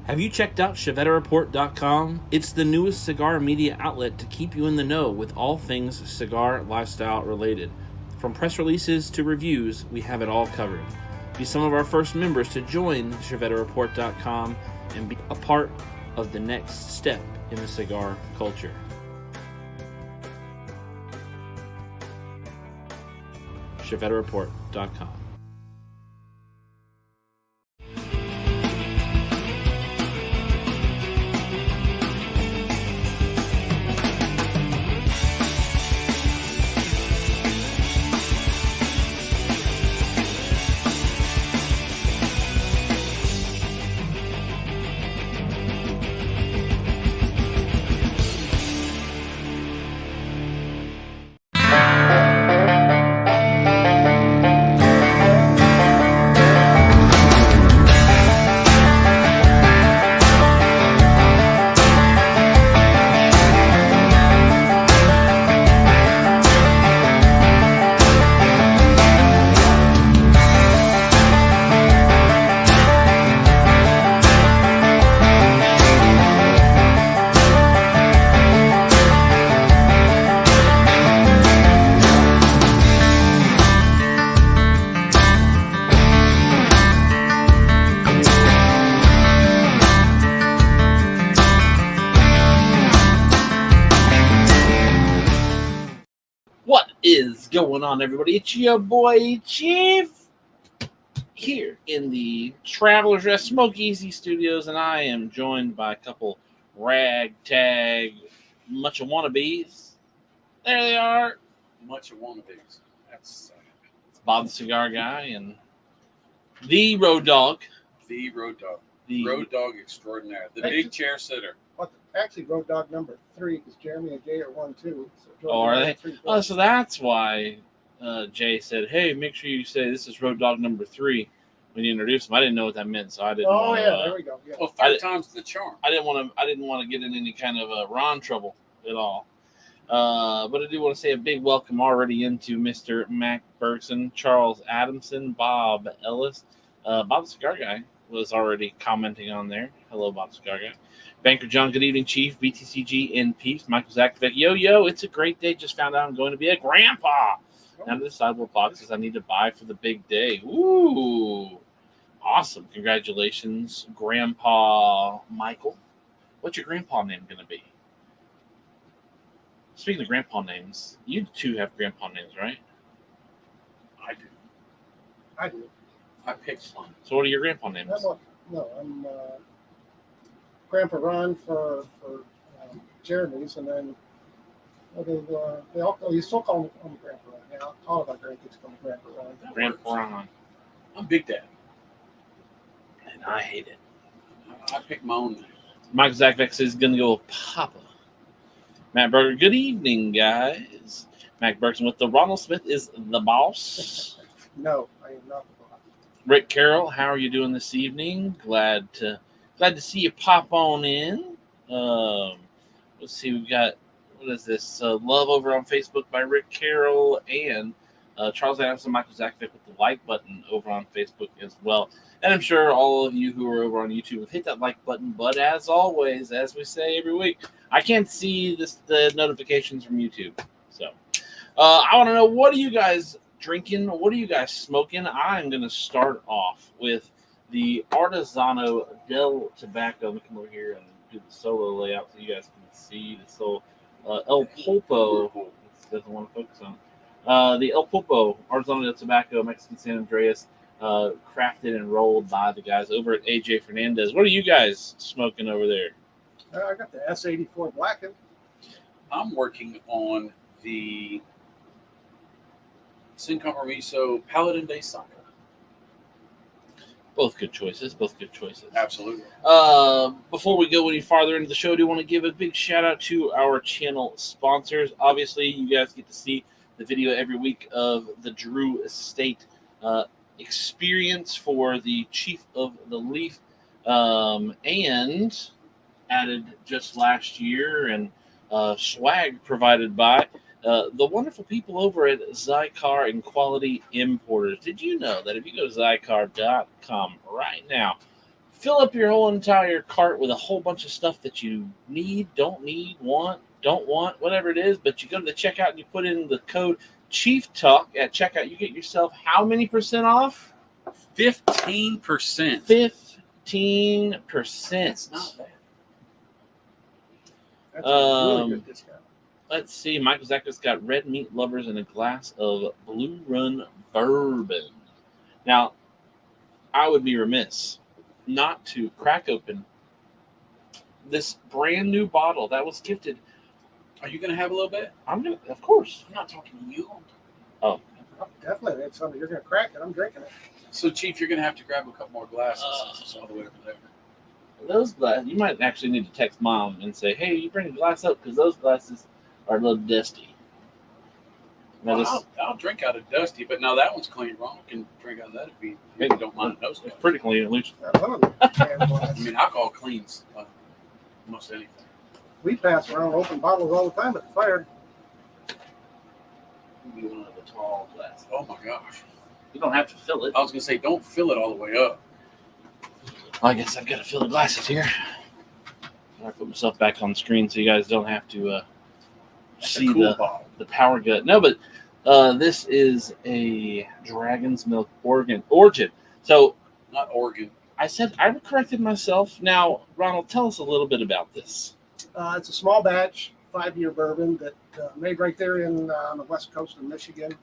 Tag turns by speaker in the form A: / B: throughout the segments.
A: Have you checked out ChevetteReport.com? It's the newest cigar media outlet to keep you in the know with all things cigar lifestyle related. From press releases to reviews, we have it all covered. Be some of our first members to join ChevetteReport.com and be a part of the next step in the cigar culture. ChevetteReport.com. What is going on, everybody? It's your boy Chief here in the Traveler's Rest Smoke Easy Studios, and I am joined by a couple ragtag much of wannabes. There they are.
B: Much of wannabes. That's
A: It's Bob the Cigar Guy and the Road Dog.
B: the Road Dog.
A: The
B: Road Dog extraordinaire. The big chair sitter.
C: Actually, Road Dog number 3, because Jeremy and Jay are 1, 2. So
A: Oh, are they?
C: 3,
A: Oh, so that's why Jay said, "Hey, make sure you say this is Road Dog number 3 when you introduce him." I didn't know what that meant, so I didn't.
C: Oh,
A: wanna,
C: yeah, there we go. Yeah.
B: Well, third time's the charm.
A: I didn't want to get in any kind of Ron trouble at all. But I do want to say a big welcome already into Mr. Mac Bergson, Charles Adamson, Bob Ellis. Bob the Cigar Guy was already commenting on there. Hello, Bob the Cigar Guy. Banker John, good evening, Chief. BTCG and Peeps. Michael Zakvik. Yo, it's a great day. Just found out I'm going to be a grandpa. Now to decide what boxes I need to buy for the big day. Ooh, awesome. Congratulations, Grandpa Michael. What's your grandpa name going to be? Speaking of grandpa names, you two have grandpa names, right?
B: I do.
C: I do.
B: I picked one.
A: So what are your grandpa names?
C: I'm Grandpa Ron for Jeremy's, and then you still call him Grandpa Ron. Yeah, all of our grandkids call him Grandpa Ron.
A: Grandpa Ron.
B: I'm Big Dad.
A: And I hate it.
B: I picked my own name.
A: Mike Zakvik says he's going to go with Papa. Matt Berger, good evening, guys. Mac Bergson with the Ronald Smith is the boss.
C: No, I am not the boss.
A: Rick Carroll, how are you doing this evening? Glad to see you pop on in. Let's see, we've got, what is this? Love over on Facebook by Rick Carroll and Charles Adamson, Michael Zakvik with the like button over on Facebook as well. And I'm sure all of you who are over on YouTube have hit that like button. But as always, as we say every week, I can't see the notifications from YouTube. So I want to know, what are you guys drinking? What are you guys smoking? I'm going to start off with the Artesano del Tobacco. Let me come over here and do the solo layout so you guys can see the solo. El Pulpo. Doesn't want to focus on. The El Pulpo Artesano del Tobacco Mexican San Andreas, crafted and rolled by the guys over at AJ Fernandez. What are you guys smoking over there?
C: I got the S84 Blackened.
B: I'm working on the Sin Compromiso Paladin de Saka.
A: Both good choices.
B: Absolutely.
A: Before we go any farther into the show, I do want to give a big shout out to our channel sponsors. Obviously, you guys get to see the video every week of the Drew Estate experience for the Chief of the Leaf, and added just last year, and swag provided by the wonderful people over at Zycar and Quality Importers. Did you know that if you go to Zycar.com right now, fill up your whole entire cart with a whole bunch of stuff that you need, don't don't want, whatever it is. But you go to the checkout and you put in the code Chief Talk at checkout. You get yourself how many percent off?
B: 15%.
A: 15%.
B: That's not bad.
C: That's a really good discount.
A: Let's see. Michael Zach's got red meat lovers and a glass of Blue Run bourbon. Now, I would be remiss not to crack open this brand new bottle that was gifted.
B: Are you going to have a little bit?
A: I'm gonna, of course.
B: I'm not talking to you.
C: Oh, definitely. It's something you're going to crack it. I'm drinking it.
B: So, Chief, you're going to have to grab a couple more glasses since it's all the way over there.
A: Those glasses, you might actually need to text Mom and say, "Hey, you bring a glass up because those glasses are a little dusty."
B: Well, I'll drink out of Dusty, but now that one's clean. Ron can drink out of that if you don't mind those.
A: It's pretty clean, at least.
B: I mean, alcohol cleans most anything.
C: We pass around open bottles all the time at the fire.
A: Be one of the tall glasses.
B: Oh my gosh!
A: You don't have to fill it.
B: I was gonna say, don't fill it all the way up.
A: I guess I've got to fill the glasses here. I put myself back on the screen so you guys don't have to see the power gut. No, but this is a Dragon's Milk origin. So
B: not Oregon.
A: I corrected myself. Now, Ronald, tell us a little bit about this.
C: It's a small batch, 5-year bourbon that made right there on the west coast of Michigan.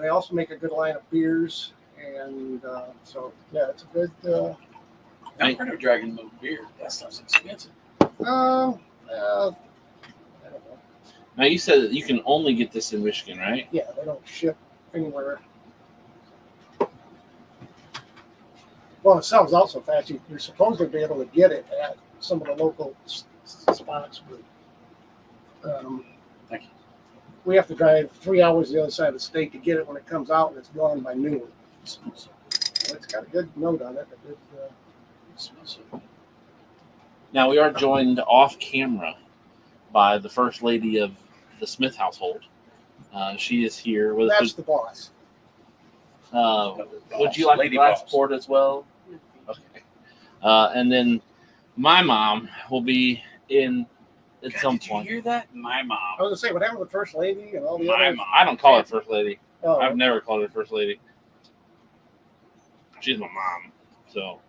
C: They also make a good line of beers, and so yeah, it's a good.
B: I've heard of Dragon Milk beer. That stuff's expensive.
C: I don't know.
A: Now, you said that you can only get this in Michigan, right?
C: Yeah, they don't ship anywhere. Well, it sells also fast. You're supposed to be able to get it at some of the local spots. But,
B: Thank you.
C: we have to drive 3 hours to the other side of the state to get it when it comes out, and it's gone by noon. So it's got a good note on it. A good,
B: It smells so good.
A: Now, we are joined off camera by the first lady of the Smith household. She is here with
C: that's
A: us.
C: the boss.
A: Would you like
B: Lady
A: a glass
B: boss.
A: poured as well? Okay. And then my mom will be in at some
B: Did
A: point.
B: you hear that? My
C: I
B: mom.
C: was gonna say, what happened with First Lady and all the
B: My
C: other?
B: mom.
A: I don't call her first lady.
C: Oh,
A: I've never called her first lady. She's my mom. So,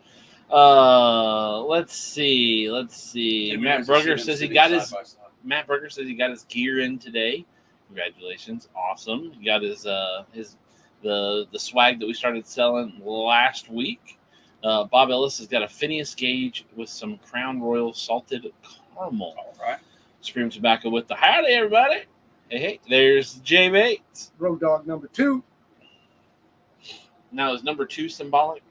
A: let's see. Matt Brugger says he got his. Matt Berger says he got his gear in today. Congratulations, awesome! He got his the swag that we started selling last week. Bob Ellis has got a Phineas Gage with some Crown Royal salted caramel.
B: All right.
A: Supreme Tobacco with the howdy, everybody. Hey, there's Jay Bates.
C: Road Dog number 2.
A: Now is number 2 symbolic?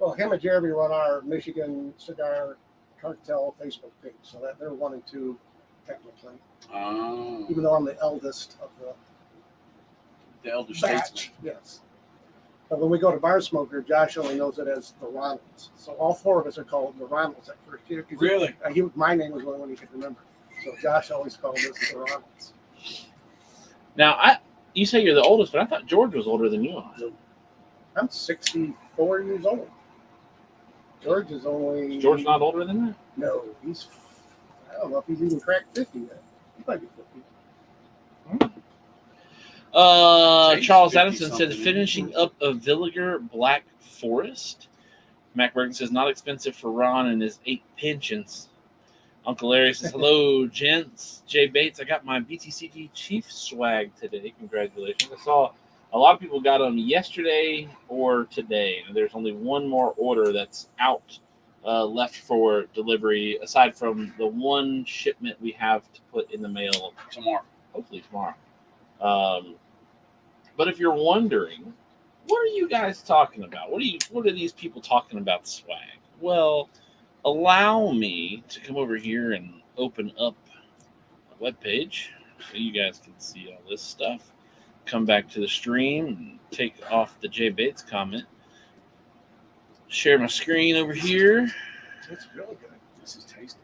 C: Well, him and Jeremy run our Michigan Cigar Cartel Facebook page, so that they're 1 and 2 technically.
B: Oh,
C: Even though I'm the eldest of
B: the elder
C: the batch,
B: statesman.
C: yes. But when we go to Bar Smoker, Josh only knows it as the Ronalds. So all 4 of us are called the Ronalds at first year.
B: Really?
C: My name was the only one he could remember. So Josh always called us the Ronalds.
A: Now, you say you're the oldest, but I thought George was older than you are.
C: I'm 64 years old. George is only.
A: Is George not older than that?
C: No, he's. I don't know if he's even cracked 50 yet. He might be 50.
A: Charles
B: 50
A: Adamson said
B: something.
A: finishing up a Villiger Black Forest. Mac Bergen says not expensive for Ron and his 8 pensions. Uncle Larry says hello, gents. Jay Bates, I got my BTCG Chief swag today. Congratulations! I saw a lot of people got them yesterday or today. And there's only one more order that's out left for delivery, aside from the one shipment we have to put in the mail
B: Tomorrow.
A: hopefully tomorrow. But if you're wondering, what are you guys talking about? What are these people talking about swag? Well, allow me to come over here and open up a webpage so you guys can see all this stuff. Come back to the stream and take off the Jay Bates comment. Share my screen over here.
C: It's really good.
B: This is tasty.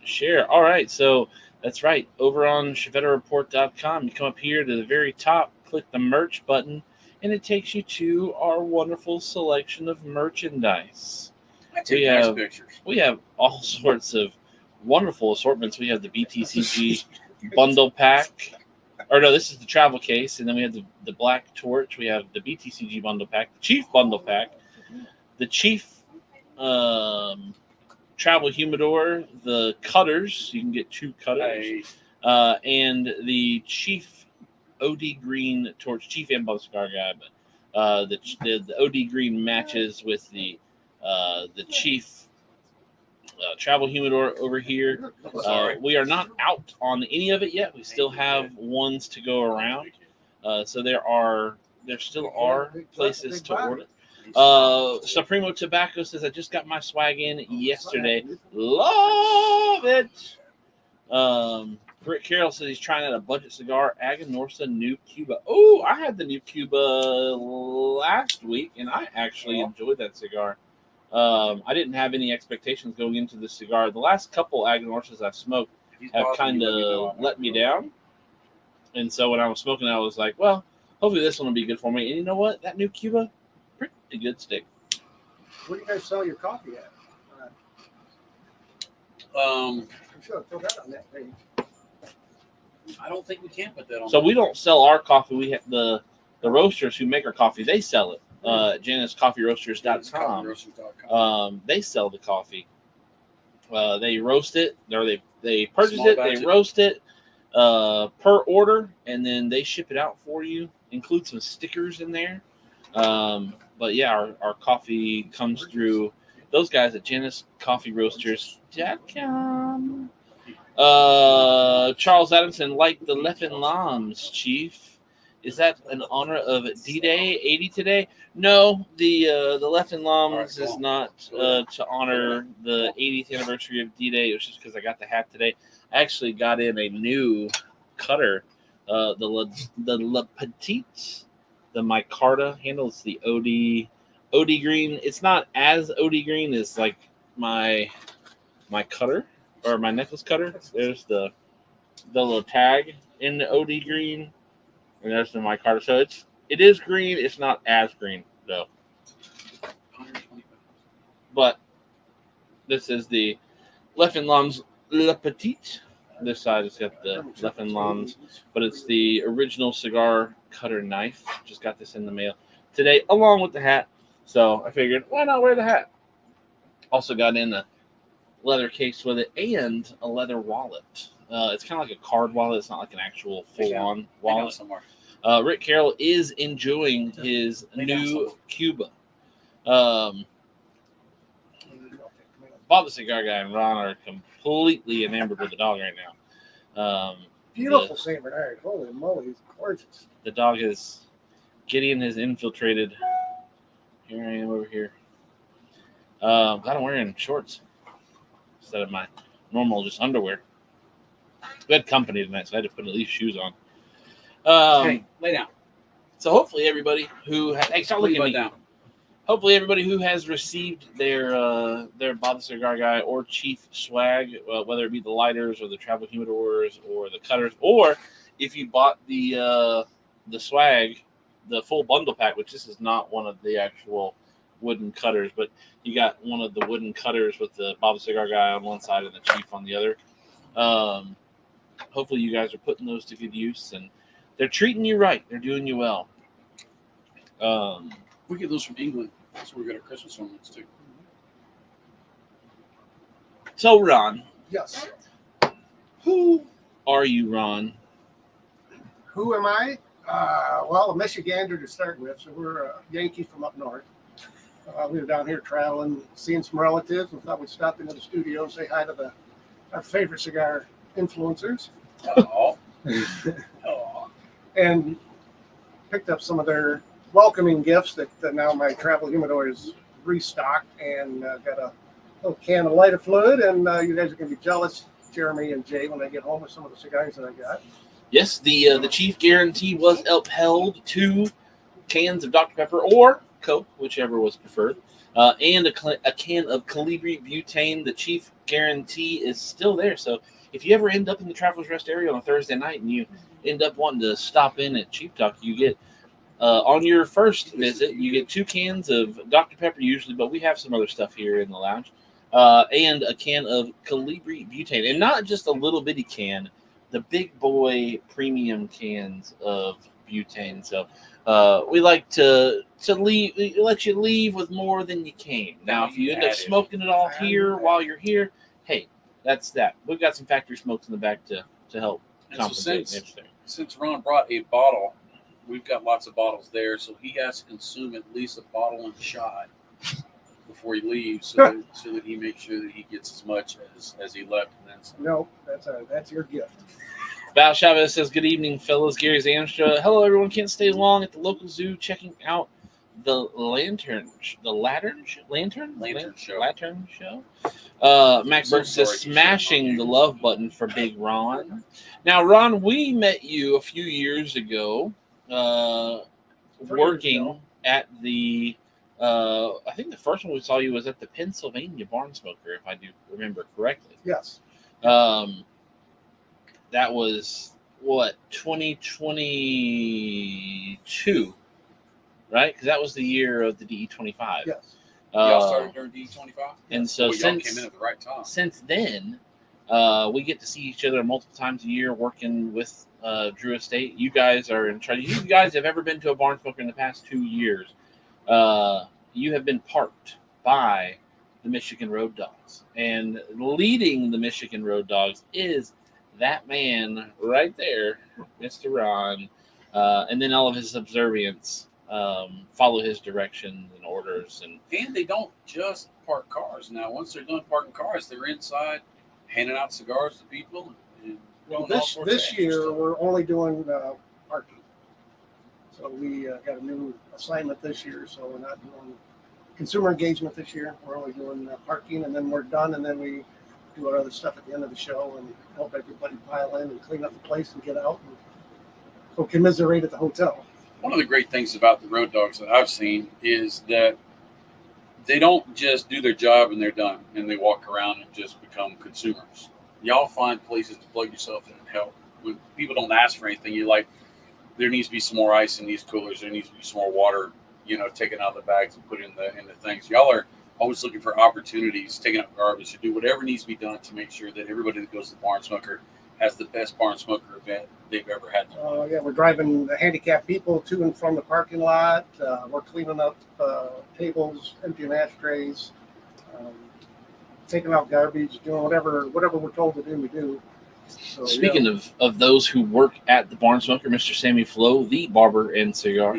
A: Share. All right. So that's right. Over on ChevetteReport.com, you come up here to the very top, click the merch button, and it takes you to our wonderful selection of merchandise.
B: I take
A: We
B: nice
A: have-
B: pictures.
A: We have all sorts of wonderful assortments. We have the BTCG bundle pack. Or no, this is the travel case. And then we have the Black Torch. We have the BTCG bundle pack, the Chief bundle pack, the Chief travel humidor, the cutters. You can get 2 cutters.
B: Hey,
A: And the Chief OD Green Torch, Chief and Bug Cigar guy, but the OD Green matches with the Chief travel humidor over here.
B: Sorry.
A: We are not out on any of it yet. We still have ones to go around. So there still are places to order. Supremo Tobacco says, I just got my swag in yesterday. Love it. Rick Carroll says he's trying out a budget cigar, Aganorsa New Cuba. Oh, I had the New Cuba last week, and I actually enjoyed that cigar. I didn't have any expectations going into the cigar. The last couple Aganorsas I've smoked have kind of let me down. And so when I was smoking, I was like, well, hopefully this one will be good for me. And you know what? That New Cuba, pretty good stick.
C: Where do you guys sell your coffee at?
B: Um,
C: I'm sure throw that on that page.
B: I don't think we can put that on.
A: So we don't sell our coffee. We have the roasters who make our coffee. They sell it. JanusCoffeeRoasters.com. They sell the coffee. They roast it, or they purchase
B: Small
A: it,
B: batch
A: they
B: it.
A: roast it per order, and then they ship it out for you. Include some stickers in there. But yeah, our coffee comes through those guys at JanusCoffeeRoasters.com. Charles Adamson, like the Leffen Lambs, Chief. Is that in honor of D-Day 80 today? No, the Leffen Lambs is not to honor the 80th anniversary of D-Day. It was just because I got the hat today. I actually got in a new cutter, the Le Petite, the micarta handle. It's the OD green. It's not as OD green as like my cutter or my necklace cutter. There's the little tag in the OD green. And there's the micarta. So it is green. It's not as green though. But this is the Leffen Lambs Le Petite. This side has got the Leffen Lambs, but it's the original cigar cutter knife. Just got this in the mail today, along with the hat. So I figured, why not wear the hat? Also got in a leather case with it and a leather wallet. It's kind of like a card wallet. It's not like an actual full-on wallet.
B: Somewhere.
A: Rick Carroll is enjoying his new Cuba. Bob the Cigar Guy and Ron are completely enamored with the dog right now.
C: Beautiful St. Bernard. Holy moly, he's gorgeous.
A: The dog is Gideon has infiltrated. Here I am over here. Glad I'm wearing shorts instead of my normal just underwear. We had company tonight, so I had to put at least shoes on.
B: Hey, lay down.
A: So hopefully everybody who hey, start looking at me.
B: Down.
A: Hopefully everybody who has received their Bob the Cigar Guy or Chief swag, whether it be the lighters or the travel humidors or the cutters, or if you bought the swag, the full bundle pack, which this is not one of the actual wooden cutters, but you got one of the wooden cutters with the Bob the Cigar Guy on one side and the Chief on the other. Hopefully you guys are putting those to good use and they're treating you right. They're doing you well.
B: We get those from England. That's where we get our Christmas ornaments too.
A: So, Ron,
C: Yes.
A: who are you, Ron?
C: Who am I? Well, a Michigander to start with. So we're Yankees from up north. We were down here traveling, seeing some relatives, and thought we'd stop into the studio and say hi to our favorite cigar influencers.
B: Oh.
C: And picked up some of their welcoming gifts that now my travel humidor is restocked, and got a little can of lighter fluid, and you guys are going to be jealous, Jeremy and Jay, when I get home with some of the cigars that I got.
A: Yes, the Chief guarantee was upheld. 2 cans of Dr. Pepper or Coke, whichever was preferred, and a can of Colibri Butane. The Chief guarantee is still there. So if you ever end up in the Travelers Rest area on a Thursday night and you end up wanting to stop in at Chief Talk, you get On your first visit, you get 2 cans of Dr. Pepper usually, but we have some other stuff here in the lounge, and a can of Colibri butane, and not just a little bitty can, the big boy premium cans of butane. So we like to leave, let you leave with more than you came. Now, if you end up smoking it all here while you're here, hey, that's that. We've got some factory smokes in the back to help compensate.
B: So since Ron brought a bottle, we've got lots of bottles there, so he has to consume at least a bottle and a shot before he leaves, so that he makes sure that he gets as much as he left. And then some.
C: No, that's your gift.
A: Val Chavez says, "Good evening, fellas." Gary Zamstra, hello everyone. Can't stay long at the local zoo checking out the lantern show. Mac Burke says, smashing the love button for Big Ron. Now, Ron, we met you a few years ago, working at the. I think the first one we saw you was at the Pennsylvania Barn Smoker, if I do remember correctly.
C: Yes.
A: That was what, 2022, right? Because that was the year of the DE25.
C: Yes.
B: Y'all started during DE25,
A: and so
B: y'all came in at the right time.
A: Since then, we get to see each other multiple times a year working with Drew Estate. You guys are in charge. You guys have ever been to a Barn Smoker in the past 2 years? You have been parked by the Michigan Road Dogs, and leading the Michigan Road Dogs is that man right there, Mr. Ron, and then all of his subservients follow his directions and orders. And
B: they don't just park cars. Now, once they're done parking cars, they're inside handing out cigars to people.
C: Well, this year we're only doing parking. So we got a new assignment this year, so we're not doing consumer engagement this year. We're only doing parking, and then we're done, and then we do our other stuff at the end of the show and help everybody pile in and clean up the place and get out and go commiserate at the hotel.
B: One of the great things about the Road Dogs that I've seen is that they don't just do their job and they're done and they walk around and just become consumers. Y'all find places to plug yourself in and help. When people don't ask for anything, you're like, there needs to be some more ice in these coolers. There needs to be some more water, taken out of the bags and put in the things. Y'all are always looking for opportunities, taking up garbage, to do whatever needs to be done to make sure that everybody that goes to the Barn Smoker has the best Barn Smoker event they've ever had.
C: Yeah, we're driving the handicapped people to and from the parking lot. We're cleaning up tables, emptying ashtrays, taking out garbage, doing whatever we're told to do, we do. So,
A: speaking of those who work at the Barn Smoker, Mr. Sammy Flo, the barber and cigar,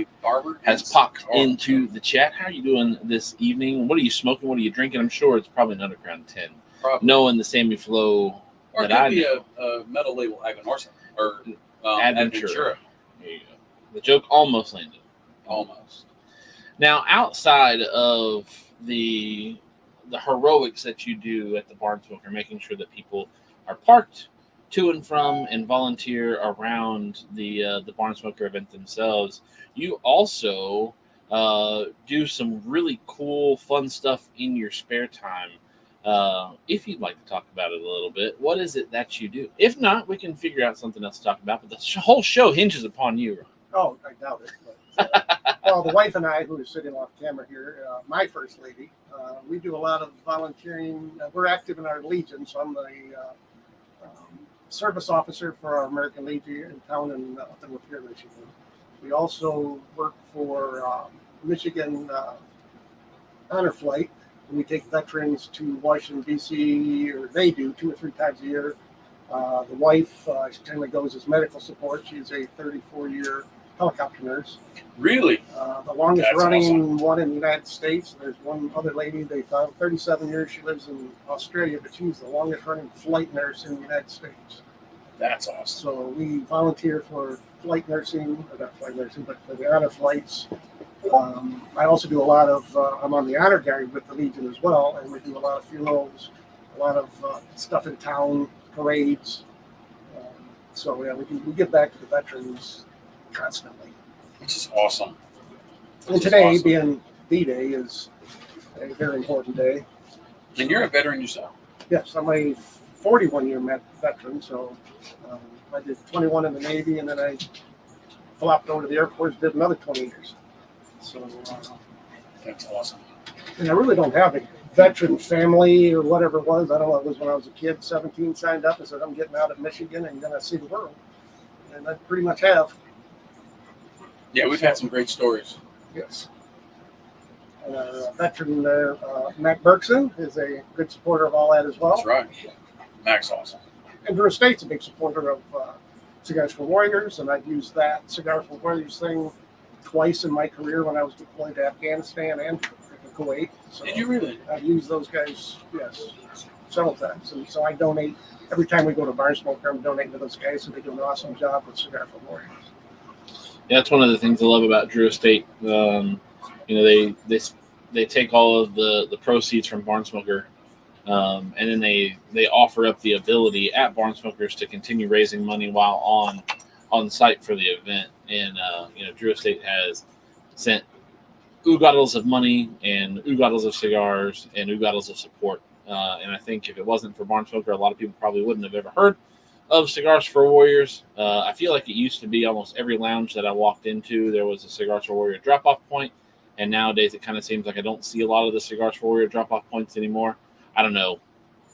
A: has popped into the chat. How are you doing this evening? What are you smoking? What are you drinking? I'm sure it's probably an Underground 10.
B: Probably.
A: Knowing the Sammy Flo
B: or
A: that I
B: know. Or it could be a metal label Aganorsa or
A: Adventura. There you go. The joke almost landed.
B: Almost.
A: Now, outside of the heroics that you do at the Barn Smoker, making sure that people are parked to and from and volunteer around the Barn Smoker event themselves, you also do some really cool, fun stuff in your spare time. If you'd like to talk about it a little bit, what is it that you do? If not, we can figure out something else to talk about. But the whole show hinges upon you, Ron.
C: Oh, I doubt it. But, well, the wife and I, who is sitting off camera here, my first lady, we do a lot of volunteering. We're active in our Legion, so I'm the service officer for our American Legion in town and up in Lapeer, Michigan. We also work for Michigan Honor Flight. We take veterans to Washington, D.C., or they do 2 or 3 times a year. The wife, she generally goes as medical support. She's a 34-year helicopter nurse.
B: Really?
C: The longest
B: That's
C: running one in the United States. There's one other lady they found, 37 years. She lives in Australia, but she's the longest running flight nurse in the United States.
B: That's awesome.
C: So we volunteer for flight nursing, or not flight nursing, but for the honor flights. I also do a lot of, I'm on the honor guard with the Legion as well, and we do a lot of funerals, a lot of stuff in town, parades. So yeah, we give back to the veterans constantly.
B: Which is awesome.
C: And today, being D-Day, is a very important day.
B: And you're a veteran yourself.
C: Yes, I'm a 41-year veteran, so I did 21 in the Navy, and then I flopped over to the Air Force, did another 20 years. So,
B: That's awesome.
C: and I really don't have a veteran family or whatever it was. I don't know. It was when I was a kid, 17, signed up and said, I'm getting out of Michigan and going to see the world. And I pretty much have.
B: Yeah, we've had some great stories.
C: Yes. And our veteran there, Mac Berkson, is a good supporter of all that as well.
B: That's right. Mac's awesome.
C: And Drew Estate's a big supporter of Cigars for Warriors, and I've used that Cigar for Warriors thing twice in my career when I was deployed to Afghanistan and Kuwait. So
B: Did you really?
C: I've used those guys, yes, several times. And so I donate, every time we go to Barn Smoker, I'm donating to those guys, and they do an awesome job with Cigar for Warriors.
A: Yeah, that's one of the things I love about Drew Estate. They take all of the proceeds from Barn Smoker, and then they offer up the ability at Barn Smokers to continue raising money while on site for the event. And Drew Estate has sent oodles of money and oodles of cigars and oodles of support. And I think if it wasn't for Barn Smoker, a lot of people probably wouldn't have ever heard of Cigars for Warriors. I feel like it used to be almost every lounge that I walked into, there was a Cigars for Warrior drop-off point. And nowadays it kind of seems like I don't see a lot of the Cigars for Warrior drop-off points anymore. I don't know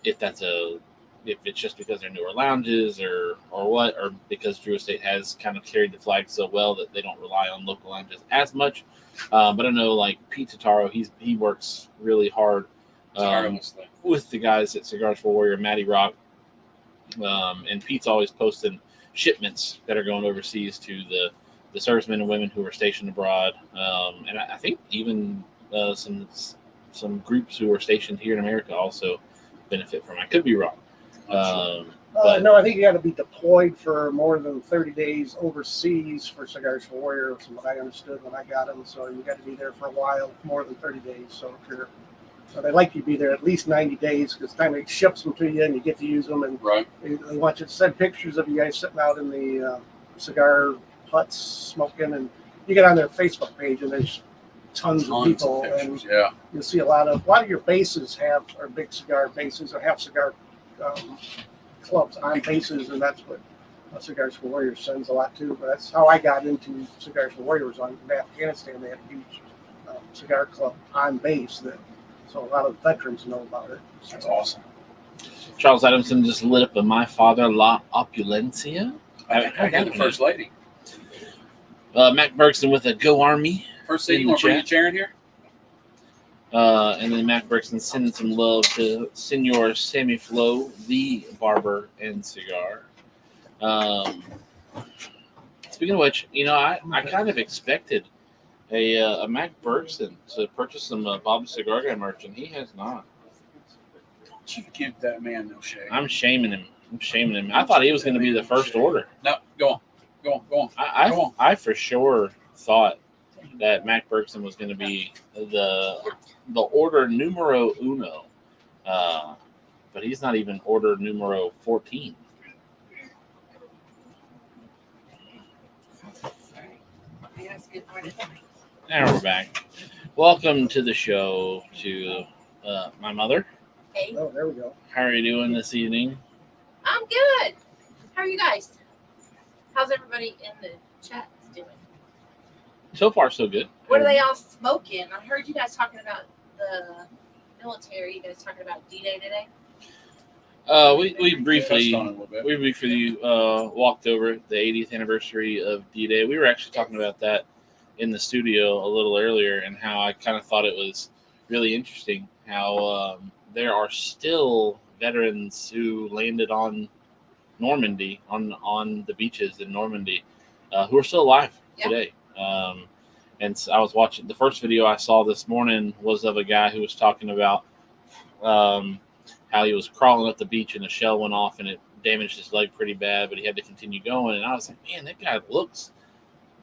A: if it's just because they're newer lounges or what, or because Drew Estate has kind of carried the flag so well that they don't rely on local lounges as much. But I know like Pete Totaro, he works really hard with the guys at Cigars for Warrior, Matty Rock. And Pete's always posting shipments that are going overseas to the servicemen and women who are stationed abroad. And I think even some groups who are stationed here in America also benefit from it. I could be wrong. But
C: no, I think you got to be deployed for more than 30 days overseas for Cigars for Warriors, from what I understood when I got them. So you got to be there for a while, more than 30 days. So they like you to be there at least 90 days because the time they ships them to you and you get to use them. And
B: right.
C: They want you to send pictures of you guys sitting out in the cigar huts smoking. And you get on their Facebook page and there's tons of people. And
B: yeah.
C: you'll see a lot of your bases are big cigar bases or have cigar clubs on bases. And that's what Cigars for Warriors sends a lot too. But that's how I got into Cigars for Warriors in Afghanistan. They had a huge cigar club on base so a lot of veterans know about it. So.
B: That's awesome.
A: Charles Adamson just lit up a My Father La Opulencia.
B: I got the First Lady.
A: Mac Berkson with a Go Army.
B: First Lady, you want to bring your chair in here?
A: And then Mac Berkson sending some love to Senor Sammy Flo, the barber and cigar. Speaking of which, I kind of expected a Mac Berkson to purchase some Bob Cigar Guy merch, and he has not.
B: Don't you give that man no shame.
A: I'm shaming him. I thought he was going to be the first order.
B: No, go on.
A: I for sure thought that Mac Berkson was going to be the order numero uno, but he's not even order numero 14. Now we're back. Welcome to the show to my mother.
D: Hey.
C: Oh, there we go.
A: How are you doing this evening?
D: I'm good. How are you guys? How's everybody in the chat doing?
A: So far, so good.
D: What are they all smoking? I heard you guys talking about the military. You guys talking about D-Day today?
A: We briefly
B: Touched on it a little bit.
A: walked over the 80th anniversary of D-Day. We were actually talking about that in the studio a little earlier, and how I kind of thought it was really interesting how there are still veterans who landed on Normandy, on the beaches in Normandy, who are still alive today. And so I was watching, the first video I saw this morning was of a guy who was talking about how he was crawling up the beach and a shell went off and it damaged his leg pretty bad, but he had to continue going. And I was like, man, that guy looks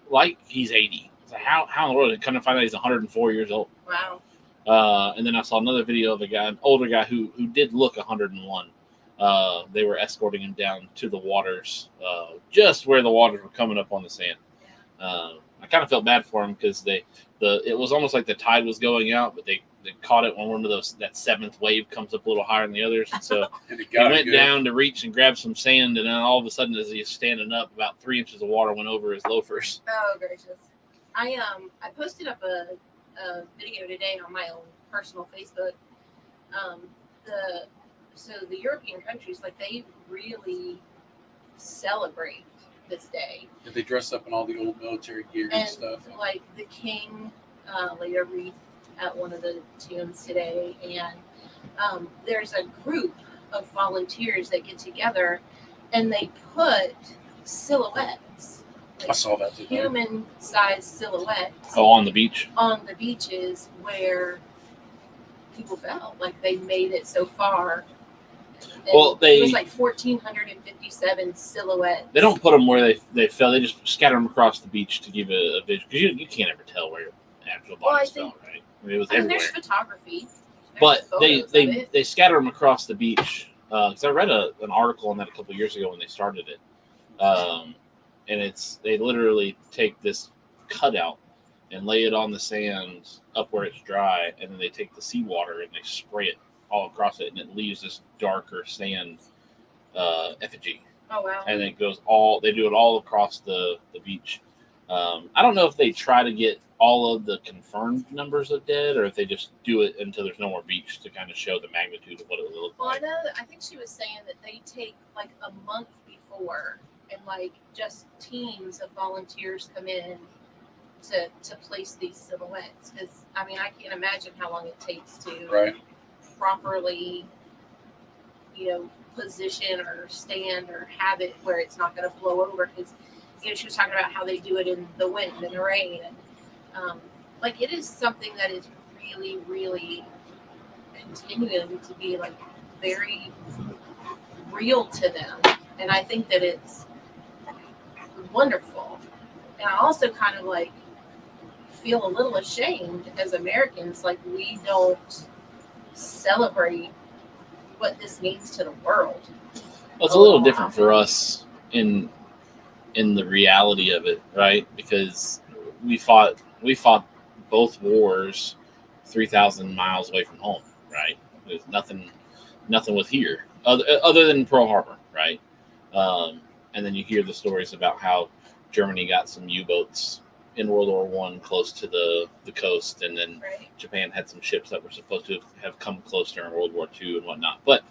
A: like he's 80. I was like, how in the world? I kind of find out he's 104 years old.
D: Wow.
A: And then I saw another video of a guy, an older guy who did look 101. They were escorting him down to the waters, just where the waters were coming up on the sand. I kind of felt bad for him because it was almost like the tide was going out, but they caught it when one of those that seventh wave comes up a little higher than the others, and so
B: And it
A: he
B: got
A: went
B: good.
A: down to reach and grab some sand, and then all of a sudden, as he's standing up, about 3 inches of water went over his loafers.
D: Oh gracious! I posted up a video today on my own personal Facebook. The European countries, like, they really celebrate this day,
B: Did they dress up in all the old military gear and
D: and
B: stuff?
D: like the king laid a wreath at one of the tombs today, and there's a group of volunteers that get together and they put silhouettes,
B: I saw that today.
D: human-sized silhouettes
A: Oh, on the beach.
D: on the beaches where people fell. Like, they made it so far. And
A: Well,
D: it was like 1,457 silhouettes.
A: They don't put them where they fell. They just scatter them across the beach to give a vision, because you can't ever tell where your actual
D: Well, I
A: bodies
D: think-
A: fell, right? I mean, it was
D: I mean,
A: everywhere.
D: there's photography. There's
A: But
D: photos of it.
A: they scatter them across the beach. Because I read an article on that a couple of years ago when they started it, and they literally take this cutout and lay it on the sand up where it's dry, and then they take the seawater and they spray it all across it, and it leaves this darker sand effigy.
D: Oh wow.
A: And it goes they do it all across the beach. I don't know if they try to get all of the confirmed numbers of dead, or if they just do it until there's no more beach to kind of show the magnitude of what it will look
D: Well, I
A: like.
D: know that, I think she was saying that they take like a month before, and like just teams of volunteers come in to place these silhouettes. Because I mean, I can't imagine how long it takes to
B: Right.
D: properly, position or stand or have it where it's not going to blow over. Because she was talking about how they do it in the wind and the rain, and like, it is something that is really, really continuing to be like very real to them, and I think that it's wonderful. And I also kind of like feel a little ashamed as Americans, like, we don't celebrate what this means to the world.
A: Well, it's a little different for us in the reality of it, right? Because we fought both wars 3,000 miles away from home, right? There's nothing was here other than Pearl Harbor, right? And then you hear the stories about how Germany got some U-boats in World War I close to the coast, and then
D: Right.
A: Japan had some ships that were supposed to have come close during World War II and whatnot. But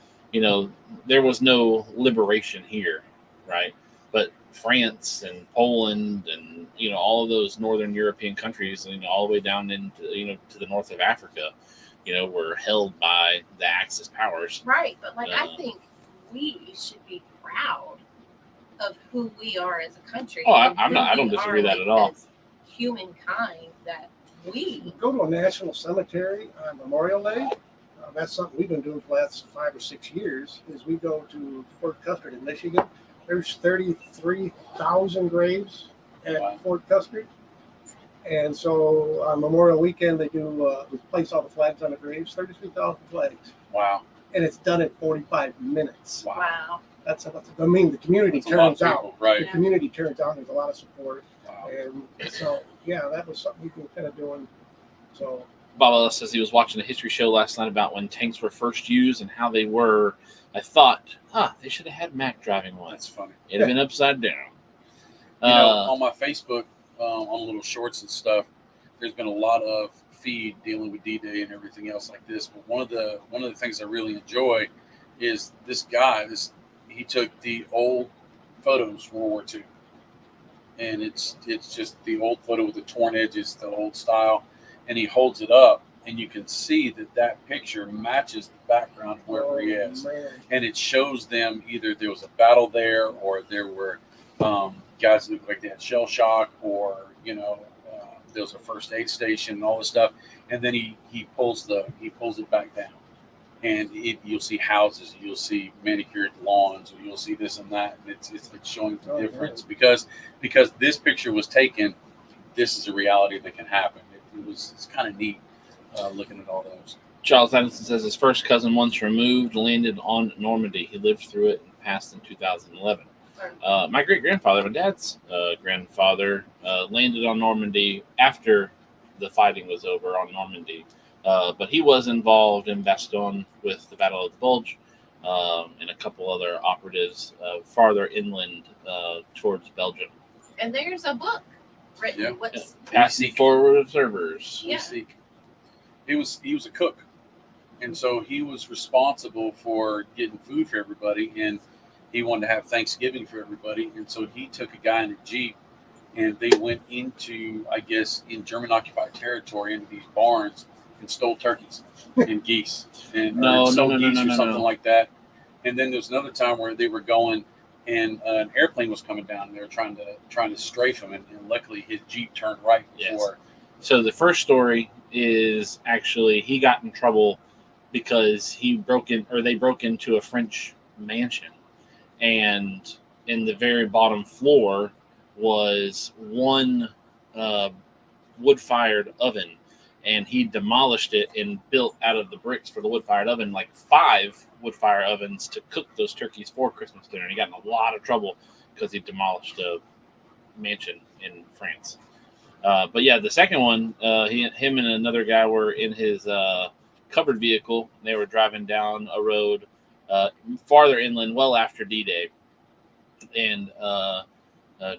A: there was no liberation here, right? But France and Poland and all of those northern European countries, all the way down into to the north of Africa, were held by the Axis powers.
D: Right, but like, I
A: Uh,
D: think we should be proud of who we are as a country.
A: Oh,
D: and
A: I
D: who
A: don't
D: we
A: disagree
D: are,
A: with that
D: like,
A: at all.
D: as humankind, that we
C: Go to a national cemetery on Memorial Day. That's something we've been doing for the last 5 or 6 years. Is we go to Fort Custer in Michigan. There's 33,000 graves at
B: Wow.
C: Fort Custer, and so on Memorial Weekend they do we place all the flags on the graves. 33,000 flags,
B: Wow.
C: and it's done in 45 minutes.
B: Wow.
D: wow.
C: That's I mean, the community
B: That's a lot of
C: turns
B: people,
C: out.
B: right?
C: The community turns out. There's a lot of support,
B: Wow.
C: and so yeah, that was something we've been kind of doing. So.
A: Bob Ellis says he was watching a history show last night about when tanks were first used and how they were. I thought, they should have had Mac driving one.
B: That's funny.
A: It'd have been upside down.
B: On my Facebook, on little shorts and stuff, there's been a lot of feed dealing with D-Day and everything else like this. But one of the things I really enjoy is this guy. He took the old photos from World War II, and it's just the old photo with the torn edges, the old style, and he holds it up, and you can see that picture matches the background of wherever he is.
C: Man.
B: And it shows them either there was a battle there, or there were guys that looked like they had shell shock, or there was a first aid station and all this stuff. And then he pulls it back down, and you'll see houses, you'll see manicured lawns, or you'll see this and that, and it's showing the
C: Oh,
B: difference because this picture was taken. This is a reality that can happen. It's kind of neat looking at all those.
A: Charles Addison says his first cousin, once removed, landed on Normandy. He lived through it and passed in 2011. My great-grandfather, my dad's grandfather, landed on Normandy after the fighting was over on Normandy But he was involved in Bastogne with the Battle of the Bulge and a couple other operatives farther inland towards Belgium.
D: And there's a book written.
B: Yeah.
D: What's
A: Passing forward observers.
D: Yeah.
B: He was a cook, and so he was responsible for getting food for everybody, and he wanted to have Thanksgiving for everybody, and so he took a guy in a Jeep, and they went into, I guess, in German occupied territory, into these barns and stole turkeys and geese and
A: No,
B: stole
A: no,
B: geese
A: no,
B: or
A: no,
B: something
A: no.
B: like that. And then there was another time where they were going, and an airplane was coming down, and they were trying to strafe him, and luckily his Jeep turned right
A: Yes.
B: before.
A: So the first story is actually he got in trouble because they broke into a French mansion, and in the very bottom floor was one wood-fired oven, and he demolished it and built out of the bricks for the wood-fired oven like 5 wood-fire ovens to cook those turkeys for Christmas dinner. And he got in a lot of trouble because he demolished a mansion in France. But yeah, the second one, him and another guy were in his covered vehicle. They were driving down a road farther inland, well after D-Day, and a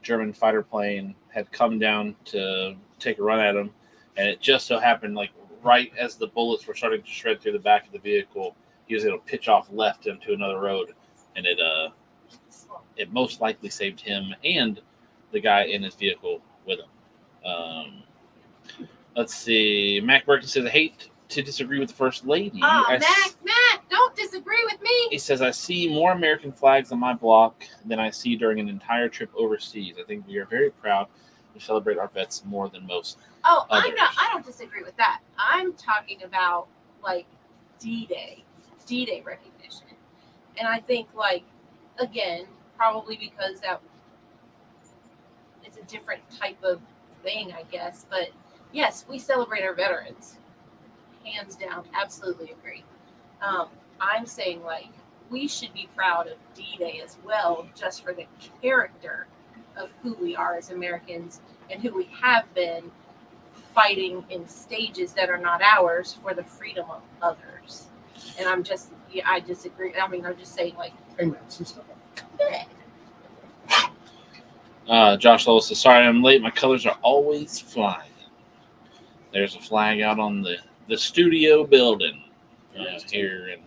A: German fighter plane had come down to take a run at him, and it just so happened, like right as the bullets were starting to shred through the back of the vehicle, he was able to pitch off left into another road, and it most likely saved him and the guy in his vehicle with him. Let's see. Mac Burton says, I hate to disagree with the First Lady.
D: Oh, Mac, don't disagree with me.
A: He says, I see more American flags on my block than I see during an entire trip overseas. I think we are very proud to celebrate our vets more than most.
D: Oh,
A: Others.
D: I don't disagree with that. I'm talking about like D-Day recognition. And I think, like, again, probably because that it's a different type of thing, I guess. But yes, we celebrate our veterans. Hands down, absolutely agree. I'm saying, like, we should be proud of D-Day as well, just for the character of who we are as Americans and who we have been fighting in stages that are not ours for the freedom of others. And I disagree. I mean, I'm just saying, like,
C: Amen, sister.
A: Josh Lowell says, sorry I'm late. My colors are always flying. There's a flag out on the studio building here in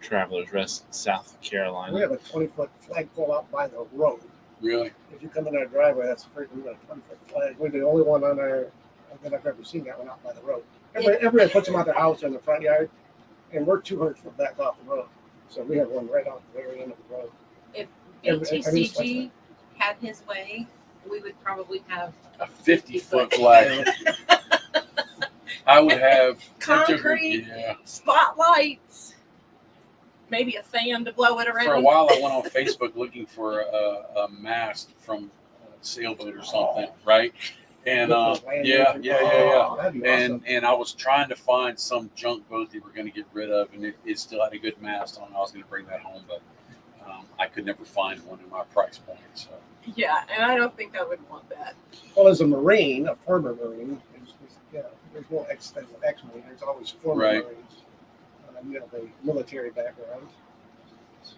A: Travelers Rest, South Carolina.
C: We have a 20-foot flagpole out by the road.
B: Really?
C: If you come in our driveway, that's a freaking 20-foot flag. We're the only one on our that I've ever seen that one out by the road. Everybody puts them out their house or in the front yard, and we're 200 foot back off the road. So we have one right out the very end of the road.
D: if
C: Every-
D: BTCG had his way, we would probably have
B: A 50-foot flag. I would have
D: concrete
B: Yeah.
D: spotlights, maybe a fan to blow it around.
B: For a while, I went on Facebook looking for a mast from a sailboat or something, right? And yeah.
C: That'd be awesome.
B: And I was trying to find some junk boat they were going to get rid of, and it still had a good mast on. I was going to bring that home, but I could never find one in my price point. So
D: Yeah, and I don't think I would want that.
C: Well, as a Marine, a former Marine, there's no ex-Marine. There's always former
B: Right.
C: Marines. The military background. So,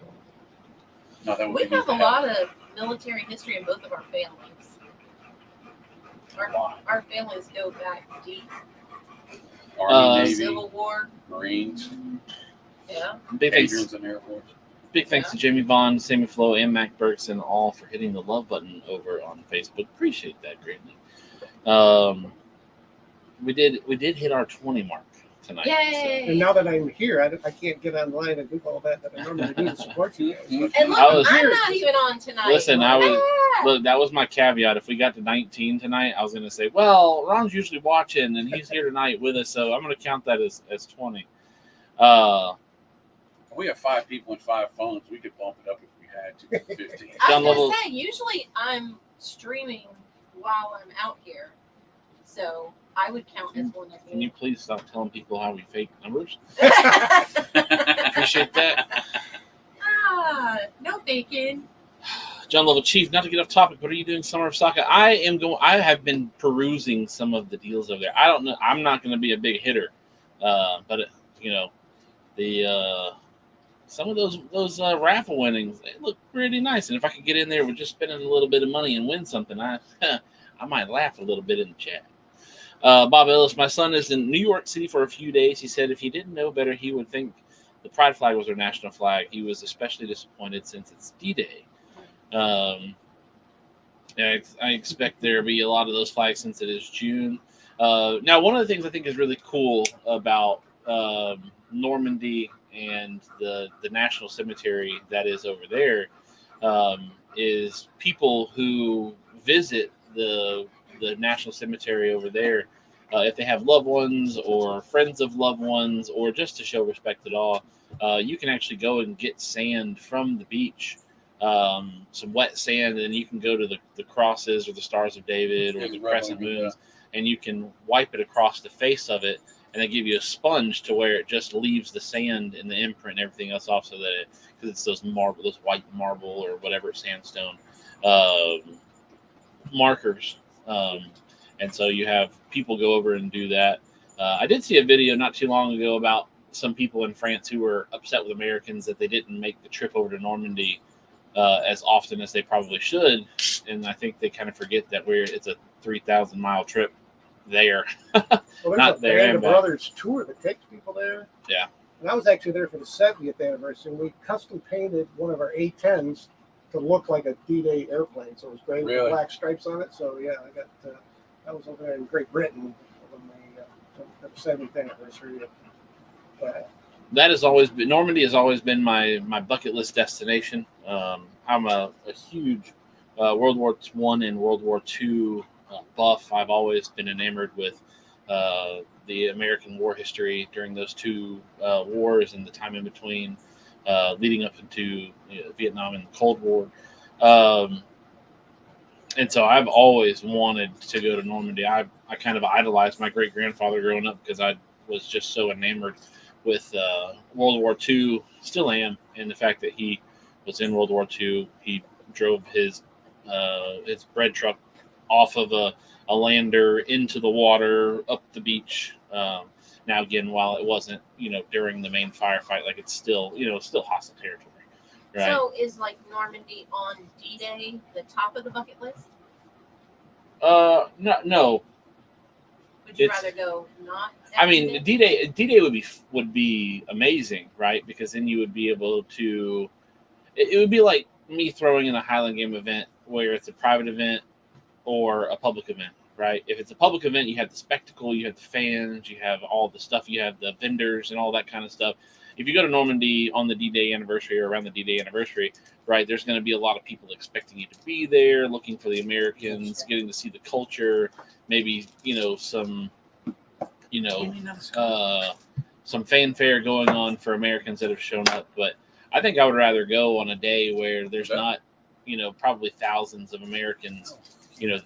B: no, that would
D: We
B: be
D: have a
B: bad.
D: lot of military history in both of our families. Our families go back deep.
B: Army, Navy,
D: Civil War,
B: Marines,
D: yeah.
A: Big thanks,
B: Patriots, and Air Force.
A: big thanks to Jamie Vaughn, Sammy Flo, and Mac Bergson all for hitting the love button over on Facebook. Appreciate that greatly. We did hit our 20 mark tonight.
D: Yay!
C: and now that I'm here, I can't get online and do all that I normally do to support you.
D: And look,
A: I was-
D: I'm not even on tonight.
A: Listen, I was
D: Ah!
A: look. That was my caveat. If we got to 19 tonight, I was going to say, well, Ron's usually watching, and he's here tonight with us, so I'm going to count that as 20.
B: We have 5 people and 5 phones. We could bump it up if we had to 15.
D: I
A: Down
D: was
A: level-
D: gonna say, usually I'm streaming while I'm out here, so I would count as one of
A: Can you
D: you.
A: please stop telling people how we fake numbers? Appreciate that.
D: No faking.
A: John Level Chief, not to get off topic, but are you doing Summer of Soccer? I have been perusing some of the deals over there. I don't know. I'm not going to be a big hitter, But the some of those raffle winnings, they look pretty nice. And if I could get in there with just spending a little bit of money and win something, I I might laugh a little bit in the chat. Bob Ellis, my son is in New York City for a few days. He said if he didn't know better, he would think the pride flag was our national flag. He was especially disappointed since it's D-Day. I expect there to be a lot of those flags since it is June. Now, one of the things I think is really cool about Normandy and the National Cemetery that is over there is people who visit the National Cemetery over there, if they have loved ones or friends of loved ones, or just to show respect at all, you can actually go and get sand from the beach, some wet sand, and you can go to the crosses or the Stars of David or the crescent moons, and you can wipe it across the face of it, and they give you a sponge to where it just leaves the sand and the imprint and everything else off, so that because it's those white marble or whatever sandstone markers. And so you have people go over and do that. I did see a video not too long ago about some people in France who were upset with Americans that they didn't make the trip over to Normandy as often as they probably should. And I think they kind of forget that it's a 3,000-mile trip there.
C: Well, there's
A: Not
C: a
A: there
C: Band
A: and
C: of
A: back.
C: Brothers tour that takes people there.
A: Yeah.
C: And I was actually there for the 70th anniversary, and we custom painted one of our A-10s to look like a D-Day airplane. So it was gray
B: Really?
C: with black stripes on it. So yeah, I was over there in Great Britain on the 70th anniversary.
A: That has always been Normandy has always been my bucket list destination. I'm a huge World War I and World War II buff. I've always been enamored with the American war history during those two wars and the time in between, leading up into Vietnam and the Cold War. And so I've always wanted to go to Normandy. I kind of idolized my great-grandfather growing up because I was just so enamored with World War II, still am, and the fact that he was in World War II. He drove his bread truck off of a lander into the water, up the beach. Now, again, while it wasn't, during the main firefight, like it's still, still hostile territory. Right?
D: So is like Normandy on D-Day the top of the bucket list?
A: No.
D: Would you
A: It's-
D: rather go not?
A: I mean, D-Day would be amazing, right? Because then you would be able to. It would be like me throwing in a Highland Game event where it's a private event or a public event, right? If it's a public event, you have the spectacle, you have the fans, you have all the stuff, you have the vendors and all that kind of stuff. If you go to Normandy on the D-Day anniversary or around the D-Day anniversary, right, there's going to be a lot of people expecting you to be there, looking for the Americans, getting to see the culture, maybe, some some fanfare going on for Americans that have shown up. But I think I would rather go on a day where there's not, probably thousands of Americans,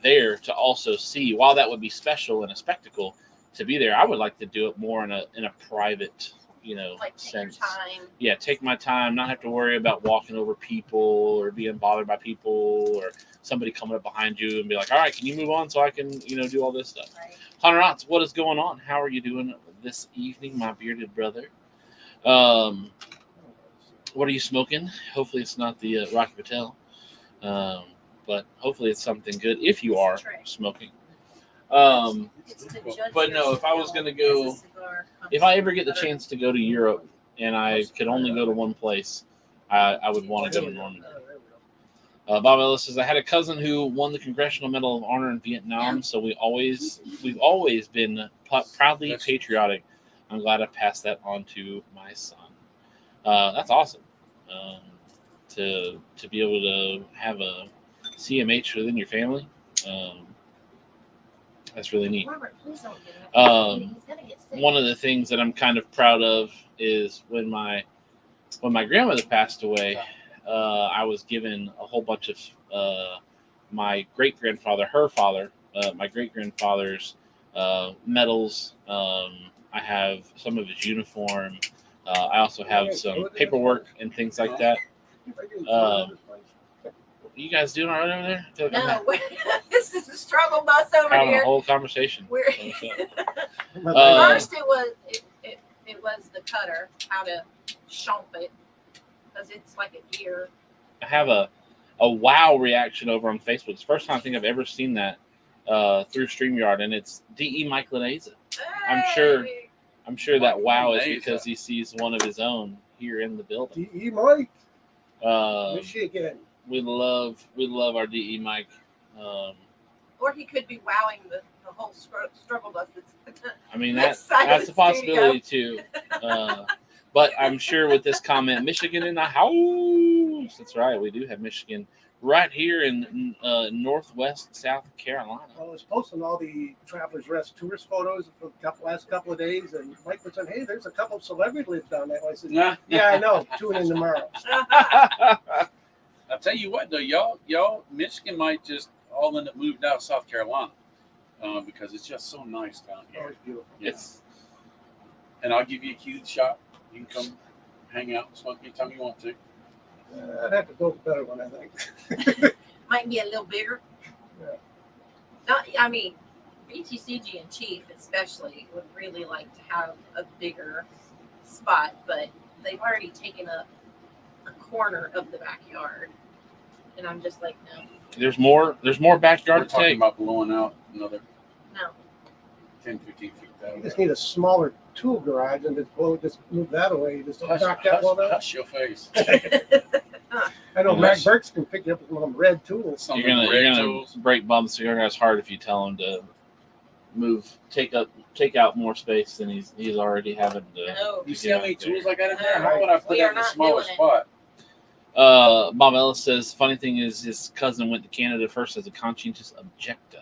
A: there to also see. While that would be special and a spectacle to be there, I would like to do it more in a private,
D: like take your
A: sense.
D: time.
A: Yeah, take my time, not have to worry about walking over people or being bothered by people or somebody coming up behind you and be like, all right, can you move on so I can, do all this stuff.
D: Right.
A: Hunter Otts, what is going on? How are you doing this evening, my bearded brother? What are you smoking? Hopefully it's not the Rocky Patel, but hopefully it's something good if you are smoking.
D: It's to judge
A: But no,
D: your
A: if I was
D: skill
A: going to go,
D: as a cigar
A: if I ever get the chance to go to Europe and I could only go to one place, I would want to go to Normandy. Bob Ellis says, I had a cousin who won the Congressional Medal of Honor in Vietnam, so we've always been proudly patriotic. I'm glad I passed that on to my son. That's awesome. To be able to have a CMH within your family, that's really neat.
D: Robert, please don't get him. He's gonna get sick.
A: One of the things that I'm kind of proud of is when my grandmother passed away, I was given a whole bunch of my great-grandfather, her father, my great-grandfather's medals. I have some of his uniform. I also have some paperwork and things like that. You guys doing all right over there? I feel like I'm
D: No, this is a struggle bus over
A: having a
D: here.
A: whole conversation.
D: We're
A: Uh,
D: first it was cutter, how to chomp it, because it's like a deer.
A: I have a wow reaction over on Facebook. It's the first time I think I've ever seen that through StreamYard, and it's DE Mike Laneza. I'm sure that wow is
B: Laneza.
A: because he sees one of his own here in the building.
C: DE Mike,
A: Um,
C: Michigan.
A: we love our DE Mike.
D: Or he could be wowing the whole struggle bus.
A: I mean
D: Next side of
A: that's
D: the
A: a possibility too. But I'm sure with this comment, Michigan in the house. That's right, we do have Michigan right here in northwest South Carolina.
C: I was posting all the Travelers Rest tourist photos for the last couple of days, and Mike was saying, "Hey, there's a couple of celebrities down there." I said,
B: Nah.
C: "Yeah, I know. Tune in tomorrow."
B: I'll tell you what, though, y'all, Michigan might just all end up moving out of South Carolina because it's just so nice down
C: Oh,
B: here.
C: it's beautiful.
A: It's
B: And I'll give you a cute shot. You can come hang out and smoke anytime you want to.
C: I'd have to build a better one, I think.
D: Might be a little bigger.
C: Yeah.
D: Not, I mean, BTCG and Chief especially would really like to have a bigger spot, but they've already taken up a corner of the backyard, and I'm just like, no,
A: there's more
B: We're
A: backyard to
B: talking
A: take.
B: about blowing out another
D: no.
B: 10, 15 feet
C: You
B: down.
C: just need a smaller tool garage and just move that away. Just knock that one out.
B: Hush your face.
C: I know
B: Unless-
C: Mac Burks can pick you up with one of them red tools.
B: Some
A: You're
B: of the
A: gonna
B: red tools.
A: break Bob's cigar guy's heart if you tell him to take out more space than he's already having to.
D: No.
B: You see how many tools I got in there? How would I put
D: We
B: that
D: are
B: in the
D: not
B: smallest
D: doing
B: spot?
A: Bob Ellis says, funny thing is his cousin went to Canada first as a conscientious objector.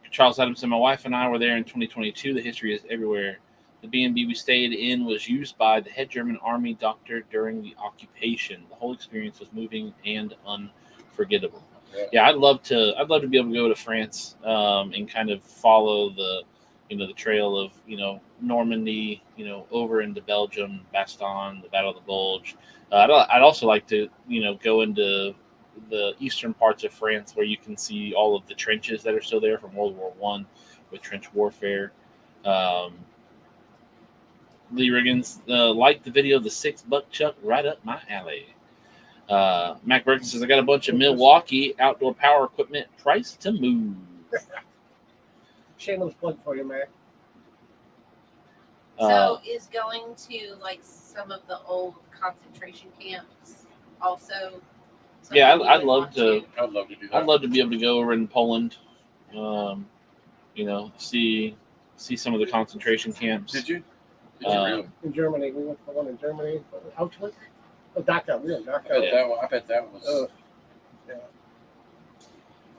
A: Charles Adams and my wife and I were there in 2022. The history is everywhere. The B&B we stayed in was used by the head German army doctor during the occupation. The whole experience was moving and unforgettable. Yeah, I'd love to be able to go to France and kind of follow the trail of Normandy, over into Belgium, Bastogne, the Battle of the Bulge. I'd also like to go into the eastern parts of France where you can see all of the trenches that are still there from World War I with trench warfare. Lee Riggins liked the video, the $6 chuck, right up my alley. Mac Burton says, I got a bunch of Milwaukee outdoor power equipment priced to move.
C: Shameless plug for you, Mac.
D: So is going to like some of the old concentration camps also?
A: Yeah,
D: something you
A: I'd
D: would
A: love
D: want
A: to.
B: I'd love to do that.
A: I'd love to be able to go over in Poland, see some of the concentration camps.
B: Did you? Did you really?
C: In Germany, we went for one in Germany. Auschwitz? Oh, Dachau. We were in
B: I bet
C: Dachau.
B: that was.
C: Yeah.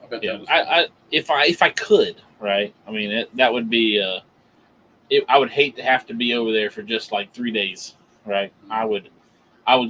B: I bet
A: Yeah,
B: that was.
A: if I could, right? I mean, that would be. I would hate to have to be over there for just like 3 days, right? I would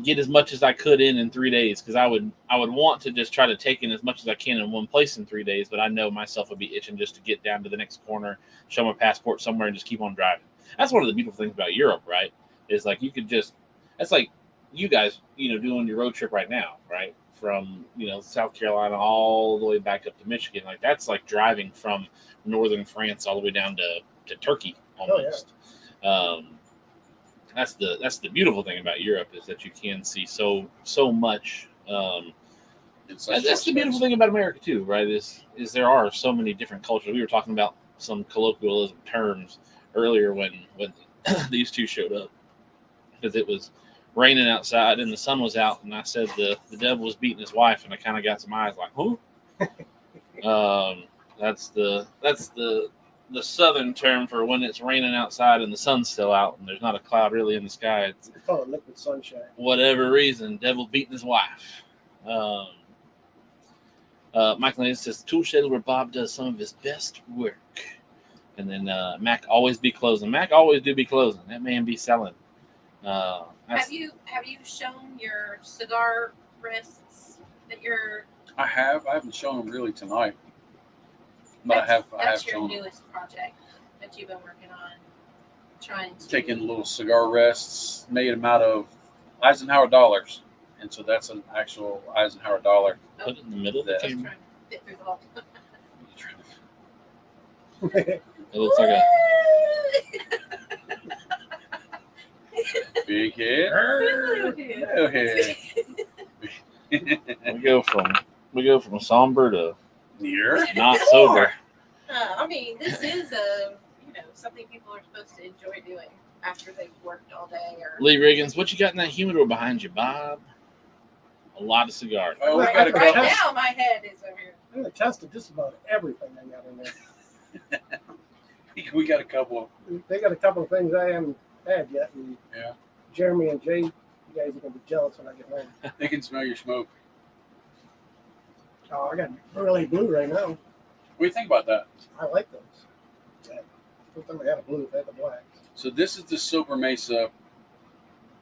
A: get as much as I could in 3 days because I would want to just try to take in as much as I can in one place in 3 days. But I know myself would be itching just to get down to the next corner, show my passport somewhere, and just keep on driving. That's one of the beautiful things about Europe, right? Is like you could just. That's like you guys, doing your road trip right now, right? From South Carolina all the way back up to Michigan. Like that's like driving from northern France all the way down to Turkey almost. That's the beautiful thing about Europe is that you can see so much.
B: In such
A: That's the
B: short
A: beautiful
B: space.
A: thing about America too, right? Is there are so many different cultures. We were talking about some colloquialism terms earlier when these two showed up because it was raining outside and the sun was out, and I said the devil was beating his wife, and I kind of got some eyes like, who? That's the southern term for when it's raining outside and the sun's still out and there's not a cloud really in the sky. It's
C: We call it liquid sunshine.
A: whatever reason, devil beating his wife. Michael Hayes says, tool shed where Bob does some of his best work. And then Mac always be closing. Mac always do be closing. That man be selling.
D: Have you shown your cigar wrists that you're?
B: I haven't shown them really tonight, but I have
D: That's your
B: shown them.
D: newest project that you've been working on, trying to
B: Taking little cigar rests, made them out of Eisenhower dollars, and so that's an actual Eisenhower dollar.
A: Put it in the middle of the
B: That-
A: camera.
D: Trying to fit through the hole.
A: It looks like
B: Big head. Little head.
A: We go from somber to
B: Near.
A: not sober.
D: I mean, this is something people are supposed to enjoy doing after they've worked all day. Or
A: Lee Riggins, what you got in that humidor behind you, Bob? A lot of cigars.
B: Oh, we
C: Right,
B: got a
D: right
B: couple.
D: now, my head is over here.
C: I'm gonna tested just about everything they got in there.
B: We got a couple.
C: They got a couple of things I haven't had yet, and
B: Yeah.
C: Jeremy and Jay, you guys are gonna be jealous when I get home.
B: They can smell your smoke.
C: Oh, I got really blue right now.
B: What do you think about that?
C: I like those. Yeah. First time I had a blue, I had the black.
B: So this is the Sober Mesa,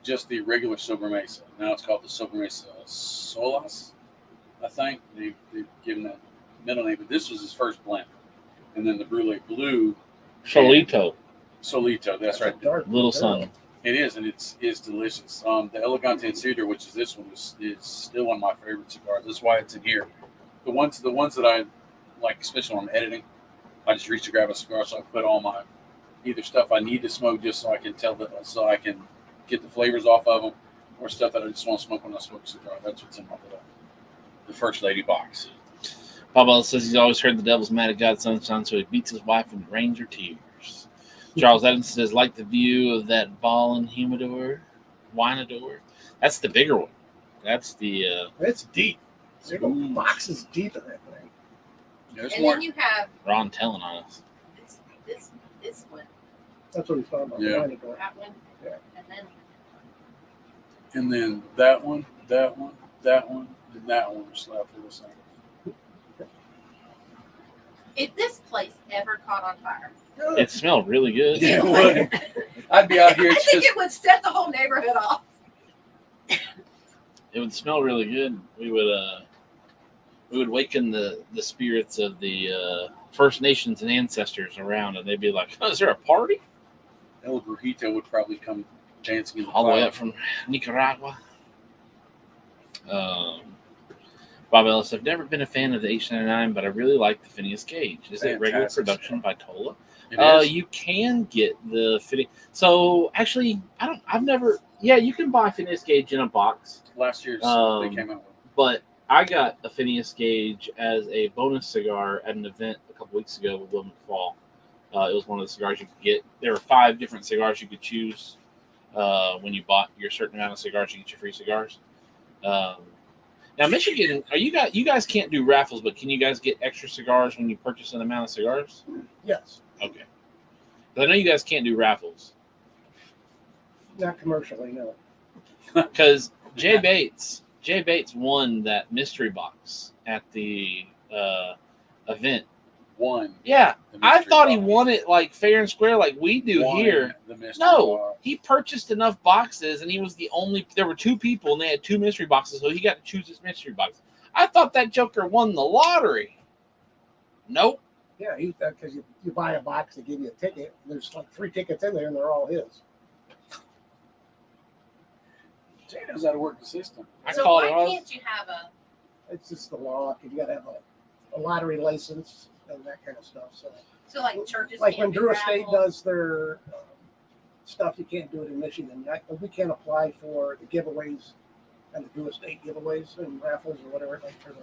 B: just the regular Sober Mesa. Now it's called the Sober Mesa Solas, I think. They've given that middle name, but this was his first blend. And then the Brule Blue
A: Solito,
B: Solito, that's right.
C: a dark
A: Little
C: blue.
A: Sun.
B: It is, and it's delicious. The Elegante and Cedar, which is this one, is still one of my favorite cigars. That's why it's in here. The ones that I like, especially when I'm editing, I just reach to grab a cigar, so I put all my either stuff I need to smoke just so I can so I can get the flavors off of them, or stuff that I just want to smoke when I smoke a cigar. That's what's in my the First Lady box.
A: Bob Ellis says he's always heard the devil's mad at God's sunshine, so he beats his wife in rains or tears. Charles Evans says, like the view of that ball and humidor, winador. That's the bigger one. That's the
C: It's deep. The
B: Ooh.
C: box is deep in that thing.
B: There's
D: And
B: more.
D: then you have
A: Ron telling on us.
D: this one,
C: That's what he's talking about.
B: Yeah.
C: behind the door.
D: that one,
C: Yeah.
D: and then
B: And then that one, that one, that one, and that one are slapped for the same.
D: if this place ever caught on fire,
A: It smelled really good.
B: Yeah, it would. I'd be out here
D: I think
B: just.
D: it would set the whole neighborhood off.
A: It would smell really good. We would waken the spirits of the First Nations and ancestors around, and they'd be like, "Oh, is there a party?"
B: El Brujito would probably come dancing in the
A: All the way
B: crowd.
A: up from Nicaragua. Bob Ellis, I've never been a fan of the H99, but I really like the Phineas Gage. Is it regular
B: Fantastic
A: production
B: stuff.
A: by Tola?
B: It is.
A: You can get the Phineas. So actually, I've never. Yeah, you can buy Phineas Gage in a box,
B: Last year's
A: um,
B: they came out with.
A: but I got a Phineas Gage as a bonus cigar at an event a couple weeks ago with William Fall. It was one of the cigars you could get. There were 5 different cigars you could choose when you bought your certain amount of cigars. You get your free cigars. Now, Michigan, you guys can't do raffles, but can you guys get extra cigars when you purchase an amount of cigars?
C: Yes.
A: Okay. But I know you guys can't do raffles
C: Not commercially, no.
A: because Jay Bates won that mystery box at the event.
B: One.
A: Yeah,
B: the
A: I
B: mystery
A: thought he
B: box.
A: won it like fair and square, like we do
B: Won
A: here.
B: The mystery
A: No,
B: box.
A: he purchased enough boxes, and he was the only. There were 2 people, and they had 2 mystery boxes, so he got to choose his mystery box. I thought that joker won the lottery. Nope.
C: Yeah, because you buy a box, they give you a ticket. There's like 3 tickets in there, and they're all his.
B: Jay knows how to work the system.
A: I
D: So
A: called
D: why
A: it off.
D: can't you have a?
C: It's just the law. 'Cause you got to have a lottery license and that kind of stuff.
D: So like churches.
C: Like
D: can't
C: when
D: do
C: Drew Estate
D: raffles?
C: does their stuff, you can't do it in Michigan. We can't apply for the giveaways and the Drew Estate giveaways and raffles or whatever. Like for the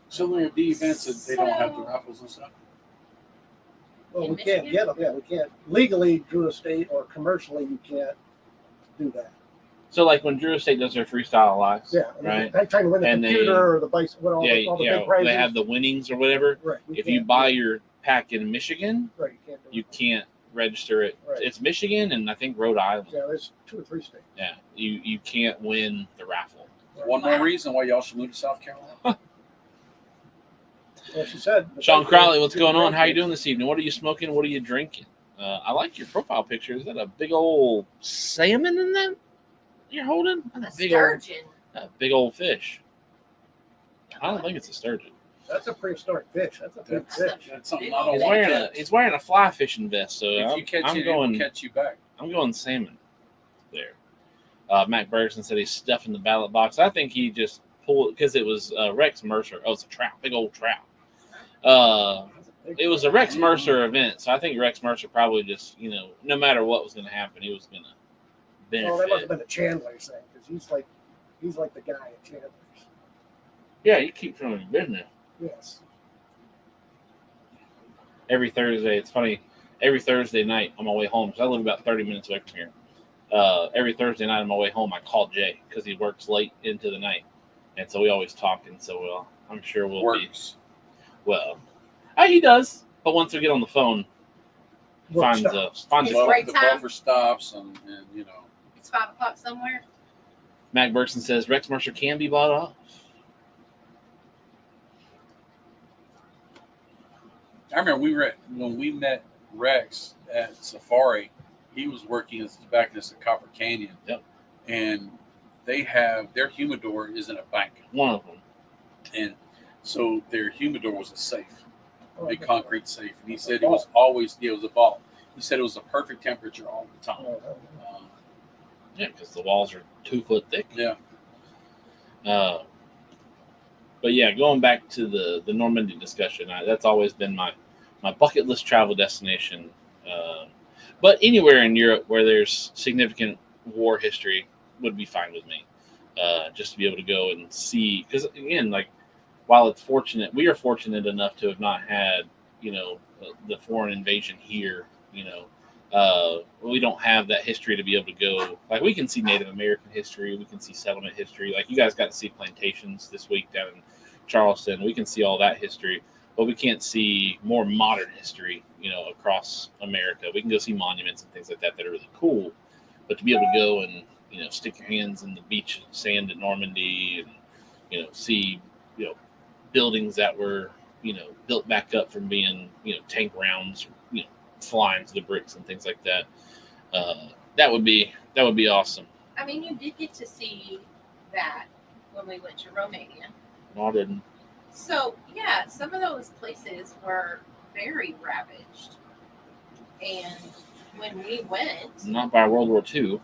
B: So there are the events that they don't have the raffles and stuff.
C: well,
D: In
C: we can't
D: Michigan?
C: get them. Yeah, we can't legally Drew Estate or commercially you can't do that.
A: So like when Drew Estate does their freestyle lives,
C: Yeah, I mean,
A: right?
C: I'm trying to win the
A: And
C: computer or the bicycle, all
A: Yeah,
C: the
A: yeah.
C: big prizes.
A: They have the winnings or whatever.
C: Right. we
A: If you
C: can't
A: buy
C: do
A: your pack in Michigan,
C: it. Right, you can't do
A: you
C: it.
A: can't register it.
C: Right.
A: It's Michigan and I think Rhode Island.
C: Yeah, there's 2 or 3 states.
A: Yeah, you can't win the raffle.
B: One more reason why y'all should move to South Carolina.
C: Well, she said.
A: Sean Crowley, what's going on? How you doing this evening? What are you smoking? What are you drinking? I like your profile picture. Is that a big old salmon in that you're holding?
D: A
A: That's a big old,
D: sturgeon.
A: a big old fish. I don't think it's a sturgeon.
C: That's a prehistoric fish. That's a big
B: That's,
C: fish.
B: that's something I don't
A: He's
B: want
A: wearing
B: to
A: he's wearing a fly fishing vest, so
B: If you catch
A: I'm
B: it,
A: going.
B: it will catch you back.
A: I'm going salmon there. Mac Bergson said he's stuffing the ballot box. I think he just pulled because it was Rex Mercer. Oh, it's a trout, big old trout.
C: That's a big
A: It was a Rex Mercer event, so I think Rex Mercer probably just, no matter what was going to happen, he was going to benefit.
C: Well, that must have been a Chandler's thing because he's like the guy at Chandler's.
A: Yeah, you keep running business.
C: Yes.
A: Every Thursday, it's funny. Every Thursday night on my way home, because I live about 30 minutes away from here. Every Thursday night on my way home, I call Jay because he works late into the night, and so we always talk. And so, I'm sure we'll
B: Works.
A: he does. But once we get on the phone,
C: Work
A: finds
C: stops.
A: finds
D: It's
A: a
D: break
B: The
D: time.
B: buffer stops, and you know.
D: It's 5 o'clock somewhere.
A: Mac Berkson says Rex Mercer can be bought off.
B: I remember when we met Rex at Safari. He was working as a tobacconist at Copper Canyon.
A: Yep.
B: And they have their humidor is in a bank,
A: One of them.
B: and so their humidor was a safe,
C: Oh,
B: big concrete safe. And he said it was always it was a ball. He said it was the perfect temperature all the time.
A: Yeah, because the walls are 2 foot thick.
B: Yeah.
A: But yeah, going back to the Normandy discussion, that's always been my bucket list travel destination. But anywhere in Europe where there's significant war history would be fine with me. Just to be able to go and see, because again, like while it's fortunate, we are fortunate enough to have not had, the foreign invasion here. We don't have that history to be able to go. Like we can see Native American history, we can see settlement history. Like you guys got to see plantations this week down in Charleston. We can see all that history, but we can't see more modern history, across America. We can go see monuments and things like that are really cool, but to be able to go and stick your hands in the beach sand at Normandy and see buildings that were built back up from being tank rounds, flying to the bricks and things like that. That would be awesome.
D: I mean, you did get to see that when we went to Romania.
A: No, I didn't.
D: So, yeah, some of those places were very ravaged. And when we went,
A: Not by World War II.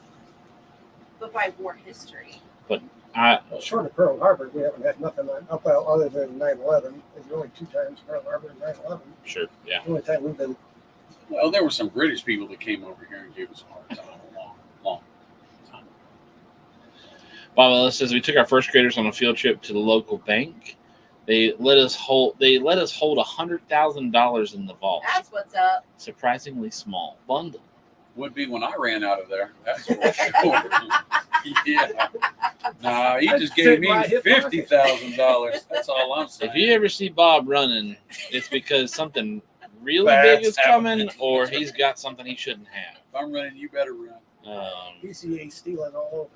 D: but by war history.
C: Short of Pearl Harbor, we haven't had nothing up out other than 9/11. There's only 2 times Pearl Harbor and 9/11.
A: Sure, yeah.
C: The only time we've been.
B: Well, there were some British people that came over here and gave us a hard time a long time.
A: Bob Ellis says we took our first graders on a field trip to the local bank. They let us hold $100,000 in the vault.
D: That's what's up.
A: Surprisingly small bundle.
B: Would be when I ran out of there. That's for sure. Yeah. Nah, he just gave me $50,000. That's all I'm saying.
A: If you ever see Bob running, it's because something really
B: Bad's
A: big is
B: happening.
A: coming, or he's got something he shouldn't have.
B: If I'm running, you better run.
C: PCA stealing all over.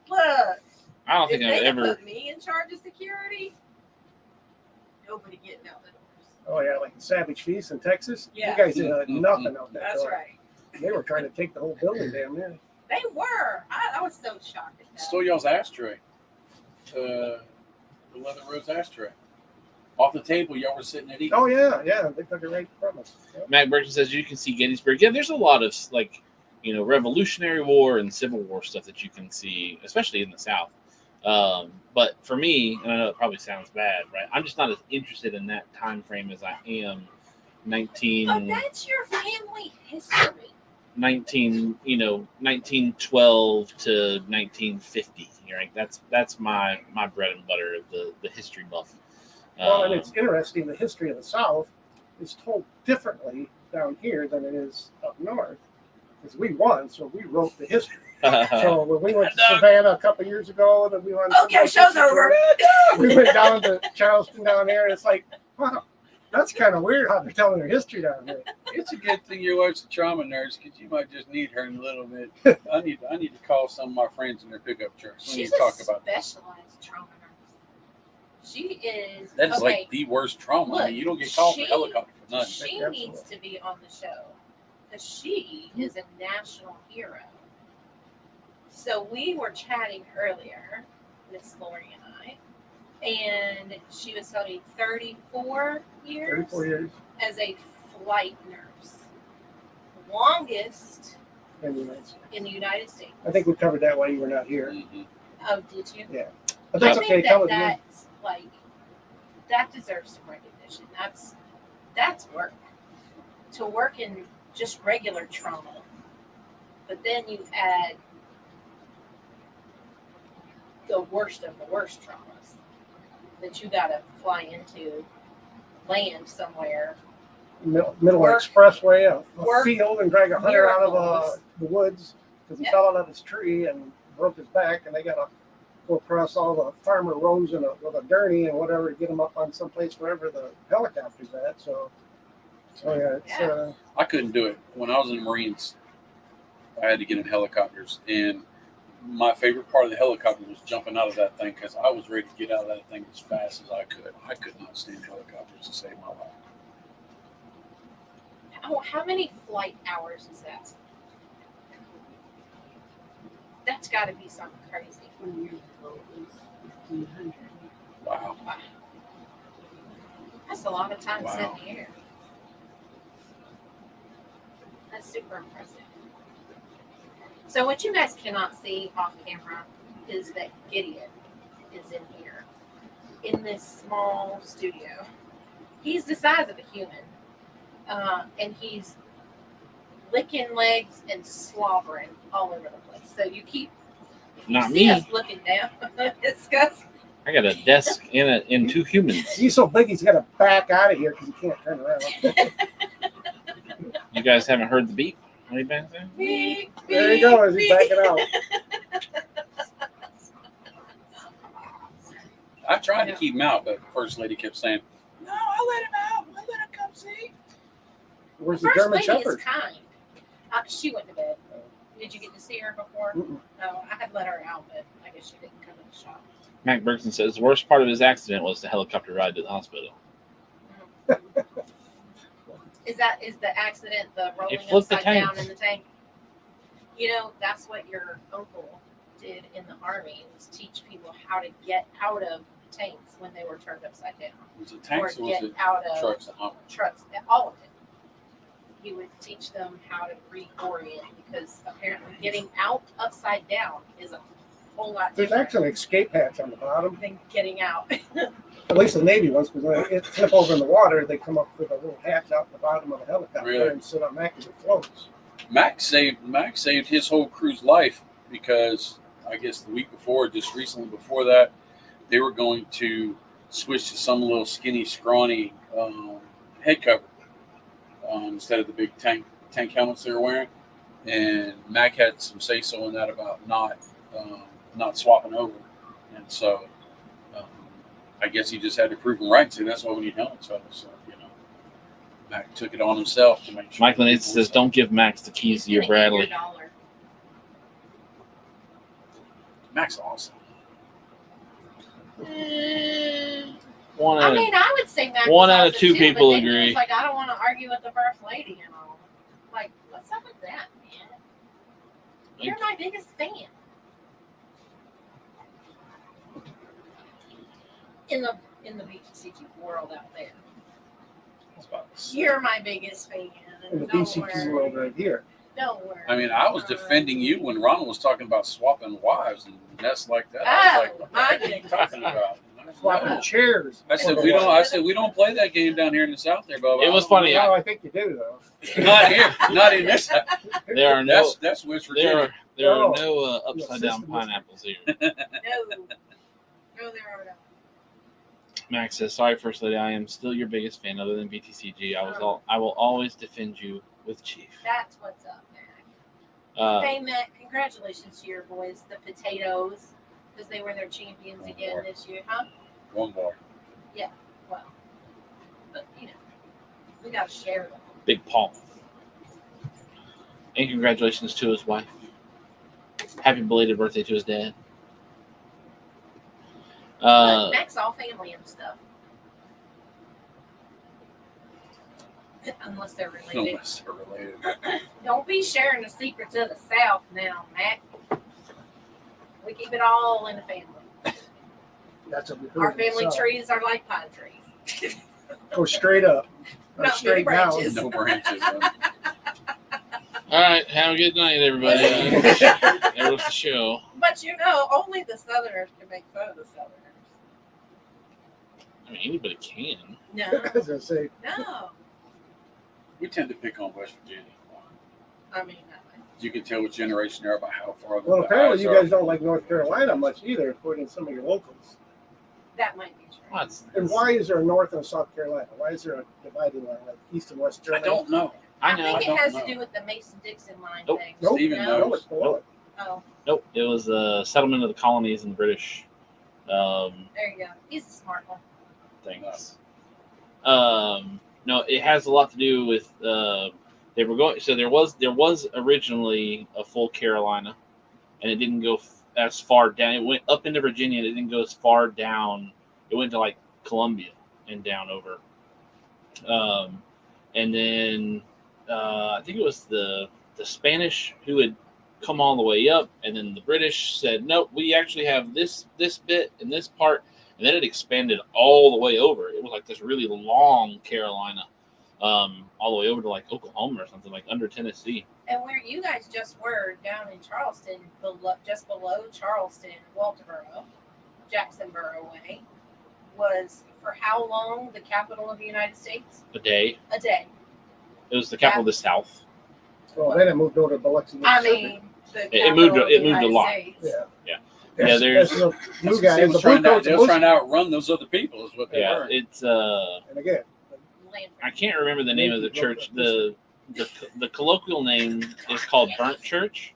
D: Look,
A: I don't
D: if
A: think I've
D: they
A: ever.
D: put me in charge of security, nobody getting out the doors.
C: Oh yeah, like the Savage Feast in Texas.
D: Yeah.
C: You guys did nothing out that
D: That's
C: door.
D: right.
C: They were trying to take the whole building damn near.
D: They were. I was so shocked at that.
B: Stole y'all's ashtray. The Leather Rose ashtray. Off the table, y'all were sitting at eating.
C: Oh yeah, they took it right from us. Yep.
A: Mac Burton says you can see Gettysburg. Yeah, there's a lot of Revolutionary War and Civil War stuff that you can see, especially in the South. But for me, and I know it probably sounds bad, right? I'm just not as interested in that time frame as I am 19.
D: But that's your family history.
A: 1912 to 1950. Right? That's my bread and butter of the history buff.
C: Well, and it's interesting. The history of the South is told differently down here than it is up north, because we won, so we wrote the history. So when we went to Savannah a couple years ago, then we went.
D: Okay, show's over.
C: We went down to Charleston down there, and it's like, wow, that's kind of weird how they're telling their history down there.
B: It's a good thing your wife's a trauma nurse, because you might just need her in a little bit. I need to call some of my friends in their pickup trucks. We need
D: She's
B: to
D: a
B: talk about that.
D: specialized trauma nurse. She is.
B: That is
D: okay,
B: like the worst trauma. I mean, you don't get called for
D: she-
B: helicopter for nothing.
D: She
C: Absolutely.
D: needs to be on the show because she is a national hero. So we were chatting earlier, Miss Lori and I, and she was telling me 34 years
C: 34 years
D: as a flight nurse. Longest
C: in the United States.
D: in the United States.
C: I think we covered that while you were not here.
B: Mhm.
D: Oh, did you?
C: But that's
D: I
C: okay.
D: think
C: Tell it again.
D: that's like that deserves some recognition. That's work. To work in just regular trauma But then you add the worst of the worst traumas that you got to fly into, land somewhere.
C: Middle
D: Work-
C: expressway, a
D: work
C: field, and drag a hunter out of
D: miracles.
C: the woods because he
D: Yeah.
C: fell out of his tree and broke his back, and they got to go across all the farmer roads with a gurney and whatever to get him up on someplace wherever the helicopter's at. So yeah, it's
D: Yeah.
B: I couldn't do it. When I was in the Marines, I had to get in helicopters, and my favorite part of the helicopter was jumping out of that thing because I was ready to get out of that thing as fast as I could. I could not stand helicopters to save my life.
D: How many flight hours is that? That's got to be something crazy.
E: 20 years ago, it was 1,500.
B: Wow.
D: That's a lot of time
B: Wow.
D: sitting in the air. That's super impressive. So what you guys cannot see off camera is that Gideon is in here, in this small studio. He's the size of a human, and he's licking legs and slobbering all over the place. So you keep, if you
A: Not
D: see
A: me.
D: us looking down, it's Gus.
A: I got a desk and two humans.
C: he's so big he's got to back out of here because he can't turn around.
A: You guys haven't heard the beep? What are you back there?
D: Beep,
C: There you go, as he's
D: beep,
C: backing out.
B: I tried to
D: Yeah.
B: keep him out, but First Lady kept saying, "No, I'll let him out. I'll let him come see."
C: Where's
D: The
C: the
D: first
C: German
D: lady
C: Shepherd?
D: is kind. She went to bed. Did you get to see her before?
C: Mm-mm.
D: No, I had let her out, but I guess she didn't come in the shop.
A: Mac Bergson says the worst part of his accident was the helicopter ride to the hospital.
D: Is the accident the rolling
A: flipped the
D: upside down
A: tank.
D: in the tank? You know, that's what your uncle did in the army, was teach people how to get out of tanks when they were turned upside down.
B: Was it
D: Or
B: tanks or was
D: get
B: it
D: out of
B: trucks and Hummer?
D: trucks, all of it. He would teach them how to reorient, because apparently getting out upside down is a whole lot
C: There's
D: different
C: actually escape hatch on the bottom.
D: than getting out.
C: At least the Navy ones, because when it flip over in the water, they come up with a little hatch out the bottom of the helicopter
B: Really?
C: and sit on that because it floats.
B: Mac saved his whole crew's life because I guess the week before, just recently before that, they were going to switch to some little skinny, scrawny head cover instead of the big tank helmets they were wearing. And Mac had some say so in that about not swapping over, and so I guess he just had to prove him right and say that's why we need helmets, fellas. So Mac took it on himself to make sure.
A: Mike Linnaeus says, "Don't give Max the keys to your
D: He's gonna eat
A: Bradley."
D: $dollar.
B: Mac's awesome.
A: One
D: I
A: out of
D: mean, I would say Mac
A: one
D: was
A: out of
D: awesome
A: two
D: too,
A: people
D: but then he
A: agree.
D: was like, I don't want to argue with the first lady and all. Like, what's up with that, man? You're my biggest fan. In the BTCG world out there,
B: I was about to say.
D: you're my biggest fan.
C: In the
D: Don't
C: BCP world
D: worry.
C: right here.
D: Don't worry.
B: I mean, I was defending you when Ronald was talking about swapping wives and mess like that. I
D: Oh,
B: was like, what the
D: my
B: heck are you
D: goodness.
B: talking about?
C: Swapping
B: No.
C: chairs.
B: I said we don't. I said we don't play that game down here in the South, there, Bubba.
A: It was
B: I don't
A: funny.
B: know.
C: No, I think you do though.
B: Not here. Not in this.
A: There are no
B: That's West
A: there
B: Virginia.
A: are
C: No.
A: no upside down
C: system.
A: pineapples here.
D: No, there are not.
A: Max says, "Sorry, First Lady, I am still your biggest fan, other than BTCG. I will always defend you with Chief."
D: That's what's up, Mac. Hey, Mac, congratulations to your boys, the Potatoes, because they were their champions
B: Oh,
D: again
B: Lord.
D: this year, huh?
B: One more.
D: Well, but we got to share them.
A: Big Paul. And congratulations to his wife. Happy belated birthday to his dad.
D: But Mac's all family and stuff. Unless they're related.
B: Unless they're related.
D: Don't be sharing the secrets of the South now, Mac. We keep it all in the family.
C: That's what we
D: Our
C: heard.
D: family
C: So,
D: trees are like pine trees.
C: Go straight up. Or
D: Not
C: straight
D: many
C: down.
D: branches.
B: No branches.
A: All right, have a good night, everybody. That was the show.
D: But only the Southerners can make fun of the Southerners.
A: I mean, anybody can.
D: No,
C: I was gonna say,
D: no.
B: We tend to pick on West Virginia.
D: I mean,
B: You can tell which generation they are by how far.
C: Well,
B: the
C: apparently
B: eyes
C: you
B: are.
C: guys don't like North Carolina much either, according to some of your locals.
D: That might be true.
A: Well, it's-
C: And why is there a North and a South Carolina? Why is there a dividing line like East and West
B: I
C: Carolina?
B: don't know.
A: I know.
D: think
B: I
D: it
B: don't
D: has
B: know.
D: to do with the Mason-Dixon line
A: Nope.
D: thing.
C: Nope.
B: Stephen
D: No?
C: No,
B: knows.
C: it's below it.
D: Oh,
A: Nope, it was a settlement of the colonies and the British
D: there you go. He's a smart one.
A: things. No, it has a lot to do with they were going. So there was originally a full Carolina, and it didn't go as far down. It went up into Virginia, and it didn't go as far down. It went to like Columbia and down over. And then I think it was the Spanish who had come all the way up, and then the British said, "Nope, we actually have this bit and this part," and then it expanded all the way over. It was like this really long Carolina, all the way over to like Oklahoma or something, like under Tennessee.
D: And where you guys just were down in Charleston, just below Charleston, Walterboro, Jacksonboro way, was for how long the capital of the United States?
A: A day.
D: A day.
A: It was the capital of the South.
C: Well, then it moved over to Biloxi,
D: I
C: Mississippi.
D: mean, the
A: It moved-
D: capital of
A: it
D: the
A: moved a
D: United
A: lot.
D: States.
C: Yeah.
A: Yeah.
C: That's-
A: Yeah, there's-
C: that's the blue
B: They
C: guys.
B: was
C: The
B: trying
C: blue
B: to,
C: coats
B: they was
C: most-
B: trying to outrun those other people. Is what they
A: Yeah,
B: were.
A: it's
C: And again,
D: Land
A: I can't remember the name of the church. The colloquial name is called Burnt Church,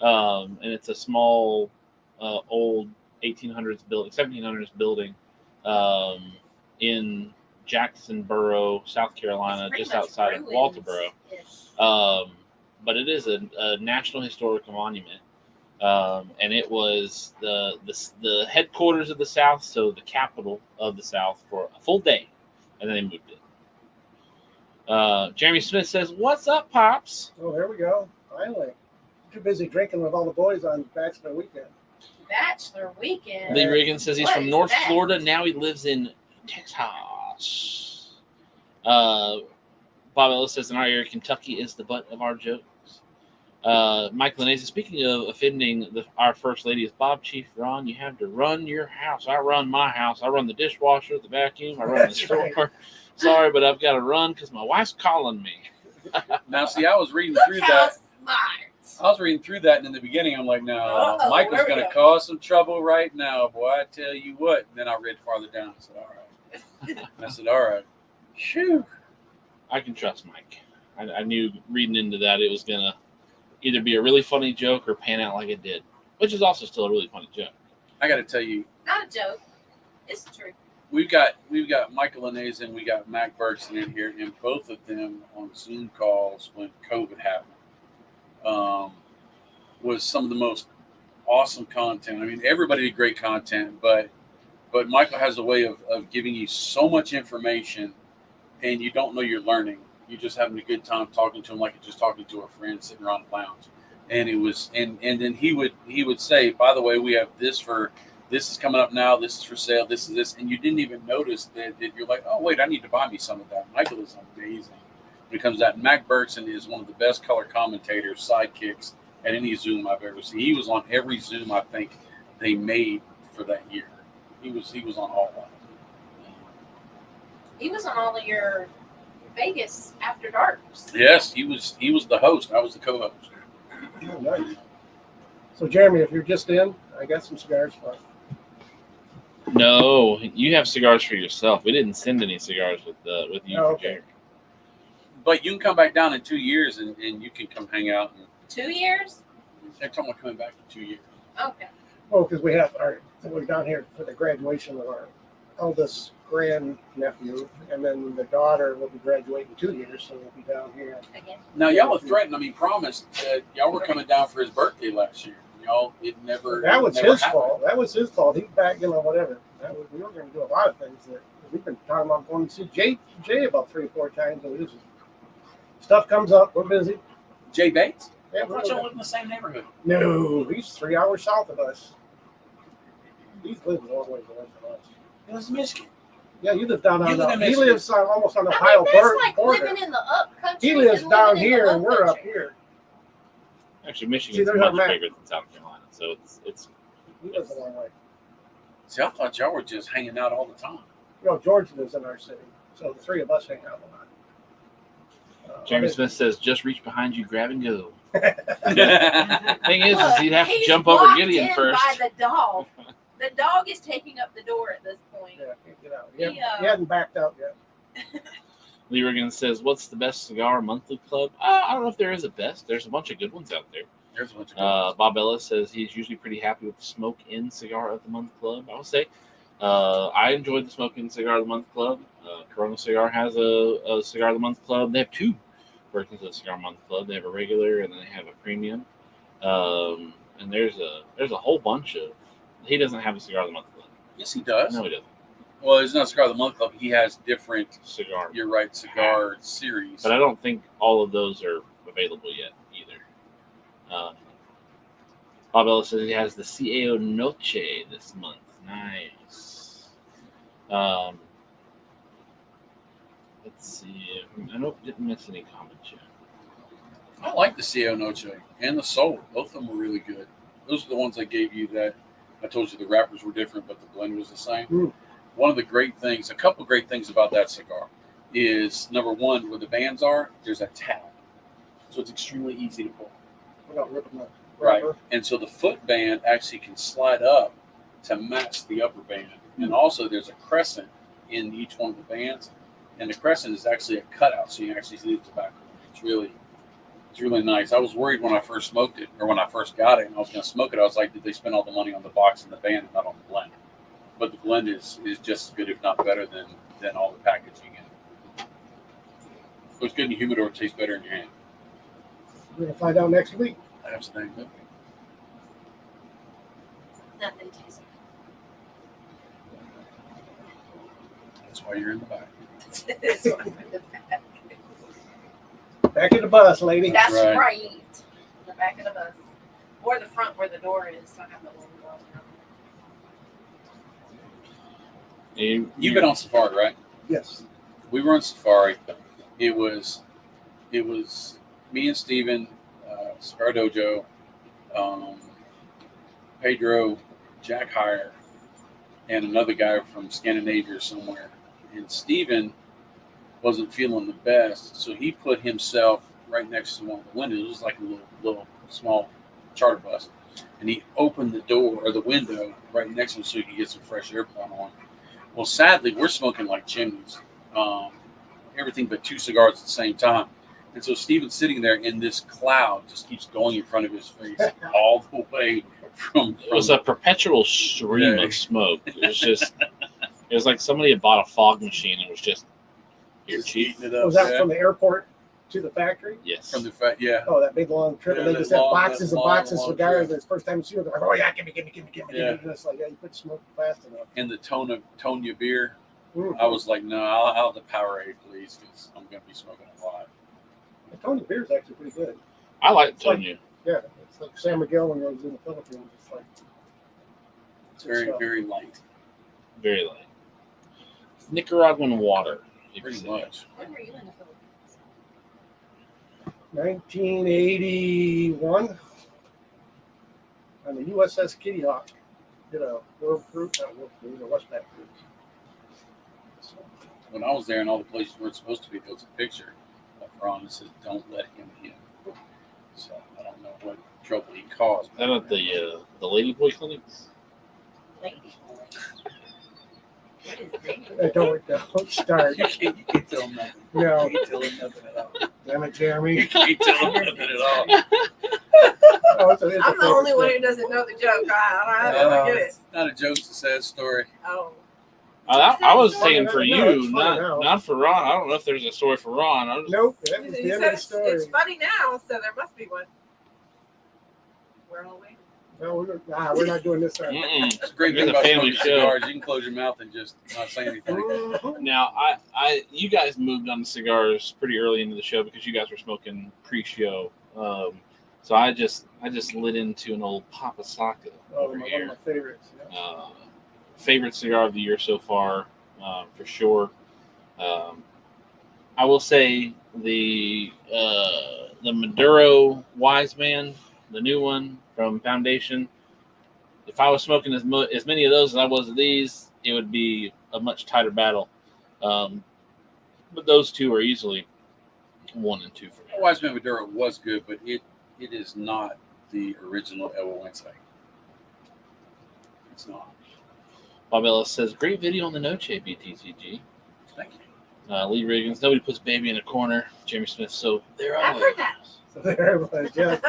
A: and it's a small, old 1800s building, 1700s building, in Jacksonboro, South Carolina,
D: It's pretty
A: just
D: much
A: outside of Walterboro.
D: ruins-ish.
A: But it is a national historical monument, and it was the headquarters of the South, so the capital of the South for a full day, and then they moved it. Jeremy Smith says, "What's up, pops?"
C: oh, there we go. Finally. Too busy drinking with all the boys on Bachelor Weekend.
D: Bachelor weekend.
A: Lee Riggins says he's
D: What
A: from
D: is
A: North
D: that?
A: Florida. Now he lives in Texas. Bob Ellis says in our area, Kentucky is the butt of our jokes. Mike Linnaeus, speaking of offending our first lady, is Bob Chief Ron. You have to run your house. I run my house. I run the dishwasher, the vacuum. I run
C: That's
A: the store.
C: right.
A: Sorry, but I've got to run because my wife's calling me.
B: Now, see, I was reading through
D: Look how
B: that.
D: smart.
B: I was reading through that, and in the beginning, I'm like, no,
D: Uh-oh,
B: Michael's
D: here we
B: going to
D: go.
B: cause some trouble right now, boy. I tell you what. And then I read farther down. I said, all right. I said, all right. Shoo.
A: I can trust Mike. I knew reading into that it was going to either be a really funny joke or pan out like it did, which is also still a really funny joke.
B: I got to tell you,
D: Not a joke. It's true.
B: we've got Michael Linnaeus and we got Mac Bergson in here, and both of them on Zoom calls when COVID happened was some of the most awesome content. I mean, everybody did great content, but Michael has a way of giving you so much information, and you don't know you're learning. You're just having a good time talking to him like you're just talking to a friend sitting around the lounge. And it was, and then he would say, by the way, we have this is coming up now. This is for sale. This is this, and you didn't even notice that you're like, oh wait, I need to buy me some of that. Michael is amazing when it comes to that. Mac Bergson is one of the best color commentators, sidekicks at any Zoom I've ever seen. He was on every Zoom I think they made for that year. He was on all of them.
D: He was on all of your Vegas After Darks.
B: Yes, he was the host. I was the co-host.
C: Oh, nice. So, Jeremy, if you're just in, I got some cigars for you.
A: No, you have cigars for yourself. We didn't send any cigars with you,
C: Oh,
A: for
C: okay.
A: Jeremy.
B: But you can come back down in 2 years and you can come hang out. And
D: 2 years?
B: they're talking about coming back in 2 years.
D: Okay.
C: Oh, because we're down here for the graduation of our eldest grandnephew, and then the daughter will be graduating 2 years, so we'll be down here.
D: Again.
B: Now y'all have threatened. I mean, promised that y'all were coming down for his birthday last year. Y'all, it never.
C: That was
B: never
C: his
B: happened.
C: fault. That was his fault. He back, whatever. We were going to do a lot of things that we've been talking about going to see Jay about 3 or 4 times. And this stuff comes up. We're busy.
B: Jay Bates.
C: Yeah,
B: I thought y'all lived in the same neighborhood.
C: no, he's 3 hours south of us. He lives a long way away from us.
B: It was Michigan.
C: Yeah, you live down
B: You
C: on
B: live in
C: he
B: Michigan.
C: lives almost on the
D: I
C: Ohio
D: mean, that's like
C: border.
D: living in the up country.
C: He lives
D: and
C: down
D: living in the
C: here, and we're up
D: country.
C: here.
A: Actually,
C: See,
A: Michigan's
C: there's our
A: much
C: map.
A: bigger than South Carolina, so it's
C: He lives a long way.
B: See, I thought y'all were just hanging out all the time.
C: George lives in our city, so the 3 of us hang out a lot.
A: Jeremy Smith says, "Just reach behind you, grab and go."
B: Right.
A: Thing is
D: Look,
A: he'd have to
D: he's
A: jump over
D: blocked
A: Gideon
D: in
A: first.
D: By the dog. The dog is taking up the door at this point.
C: Yeah, can't get out.
D: Yeah.
C: He hadn't backed out yet.
A: Lee Riggins says, "What's the best cigar monthly club?" I don't know if there is a best. There's a bunch of good ones out there.
B: There's a bunch of
A: Bob Ellis says he's usually pretty happy with the Smoke In Cigar of the Month Club. I would say I enjoyed the Smoke In Cigar of the Month Club. Corona Cigar has a Cigar of the Month Club. They have two versions of the Cigar Month Club. They have a regular and then they have a premium. And there's a whole bunch of. He doesn't have a Cigar of the Month Club.
B: Yes, he does.
A: No, he doesn't.
B: Well, it's not Cigar of the Month Club. He has different,
A: Cigar.
B: you're right, cigar series.
A: But I don't think all of those are available yet either. Bob Ellis says he has the CAO Noche this month. Nice. Let's see. I didn't miss any comments yet.
B: I like the CAO Noche and the Soul. Both of them were really good. Those are the ones I gave you that I told you the wrappers were different, but the blend was the same.
C: Mm.
B: One of the great things, a couple great things about that cigar is, number one, where the bands are, there's a tab. So it's extremely easy to pull.
C: Without ripping the
B: Right.
C: rubber.
B: And so the foot band actually can slide up to match the upper band. And also there's a crescent in each one of the bands. And the crescent is actually a cutout, so you can actually see the tobacco. It's really nice. I was worried when I first smoked it, or when I first got it, and I was going to smoke it. I was like, did they spend all the money on the box and the band and not on the blend? But the blend is just as good, if not better, than all the packaging. And it was good in the humidor. It tastes better in your hand.
C: We're gonna find out next week.
B: That's the thing.
D: Nothing tastes
B: That's why you're in the back.
D: good. This one in the back.
C: Back in the bus, lady.
D: That's
B: Right.
D: right. The back of the bus. Or the front where the door is. So I have the little door.
B: You've been on safari, right?
C: Yes.
B: We were on safari. It was me and Steven, Cigar Dojo, Pedro, Jack Heyer, and another guy from Scandinavia somewhere. And Steven wasn't feeling the best, so he put himself right next to one of the windows. It was like a little small charter bus. And he opened the door or the window right next to him so he could get some fresh air blown on. Well, sadly, we're smoking like chimneys. Everything but two cigars at the same time. And so Steven's sitting there, and this cloud just keeps going in front of his face all the way from
A: It was a perpetual stream
B: Yeah.
A: of smoke. It was like somebody had bought a fog machine and was just here,
B: just
A: chief.
B: eating it up.
C: Was that
B: yeah.
C: from the airport to the factory?
A: Yes.
B: From the fact, yeah.
C: Oh, that big long trip.
B: Yeah,
C: And they
B: that
C: just had
B: long-
C: boxes
B: that
C: and
B: long,
C: boxes
B: long
C: of cigars.
B: trip.
C: The first time you see them, they're like, oh yeah, give me.
B: Yeah.
C: And it's like, yeah, you put smoke fast enough.
B: And the Tonya beer,
C: Mm.
B: I was like, no, I'll have the Powerade, please, because I'm going to be smoking a lot.
C: The Tony beer is actually pretty good.
A: I like
C: It's like-
A: Tonya.
C: Yeah, it's like San Miguel when I was in the Philippines. It's like
B: It's very,
C: stuff.
B: very light,
A: Very light. Nicaraguan water. you could
B: pretty
A: say.
B: much.
D: When were you in the Philippines?
C: 1981 on the USS Kitty Hawk. Did a Westpac cruise. So,
B: When I was there and all the places weren't supposed to be, there was a picture of Ron that says, don't let him in. So I don't know what trouble he caused.
A: Is that at the Ladyboy clinics?
D: Lady. What is that?
C: don't start.
B: You can't tell him nothing.
C: No,
B: You can't tell him nothing at all.
C: damn it, Jeremy.
B: You can't tell him nothing at all.
C: Oh, it's a
D: I'm the only
C: favorite
D: one
C: stuff.
D: who doesn't know the joke. I don't get it.
B: It's not a joke, it's a sad story.
D: Oh.
A: I was
D: It's
A: saying
C: funny
A: for
C: now.
A: you,
C: It's funny now.
A: not for Ron. I don't know if there's a story for Ron. I'm just,
C: Nope, that was
D: He
C: the end
D: said
C: of the story.
D: it's funny now, so there must be one. We're all waiting.
C: No, we're not doing this time.
B: It's a great
A: It's
B: thing
A: a
B: about
A: family
B: smoking
A: show.
B: cigars. You can close your mouth and just not say anything.
C: Mhm.
A: Now, you guys moved on to cigars pretty early into the show because you guys were smoking pre-show. So I just lit into an old Papa Saka
C: Oh,
A: over
C: one of
A: here.
C: my favorites. Yeah.
A: Favorite cigar of the year so far, for sure. I will say the Maduro Wise Man, the new one from Foundation. If I was smoking as many of those as I was of these, it would be a much tighter battle. But those two are easily 1 and 2 for me.
B: Weissman Maduro was good, but it is not the original El Buen. It's not.
A: Bob Ellis says, great video on the Noche BTCG.
B: Thank you.
A: Lee Riggins, nobody puts baby in a corner. Jeremy Smith, so there I
D: I've
A: was.
D: heard that.
C: So there it was. Yeah.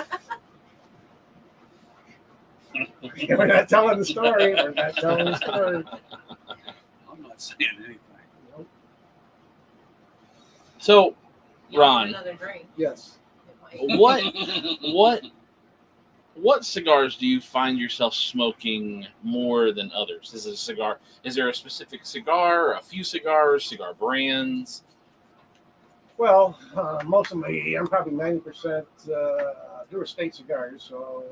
C: We're not telling the story. We're not telling the story.
B: I'm not saying anything.
C: Nope.
A: So,
D: You want
A: Ron,
D: another drink?
C: Yes.
D: It might-
A: what cigars do you find yourself smoking more than others? Is it a cigar? Is there a specific cigar, a few cigars, cigar brands?
C: Well, most of I'm probably 90% do estate cigars. So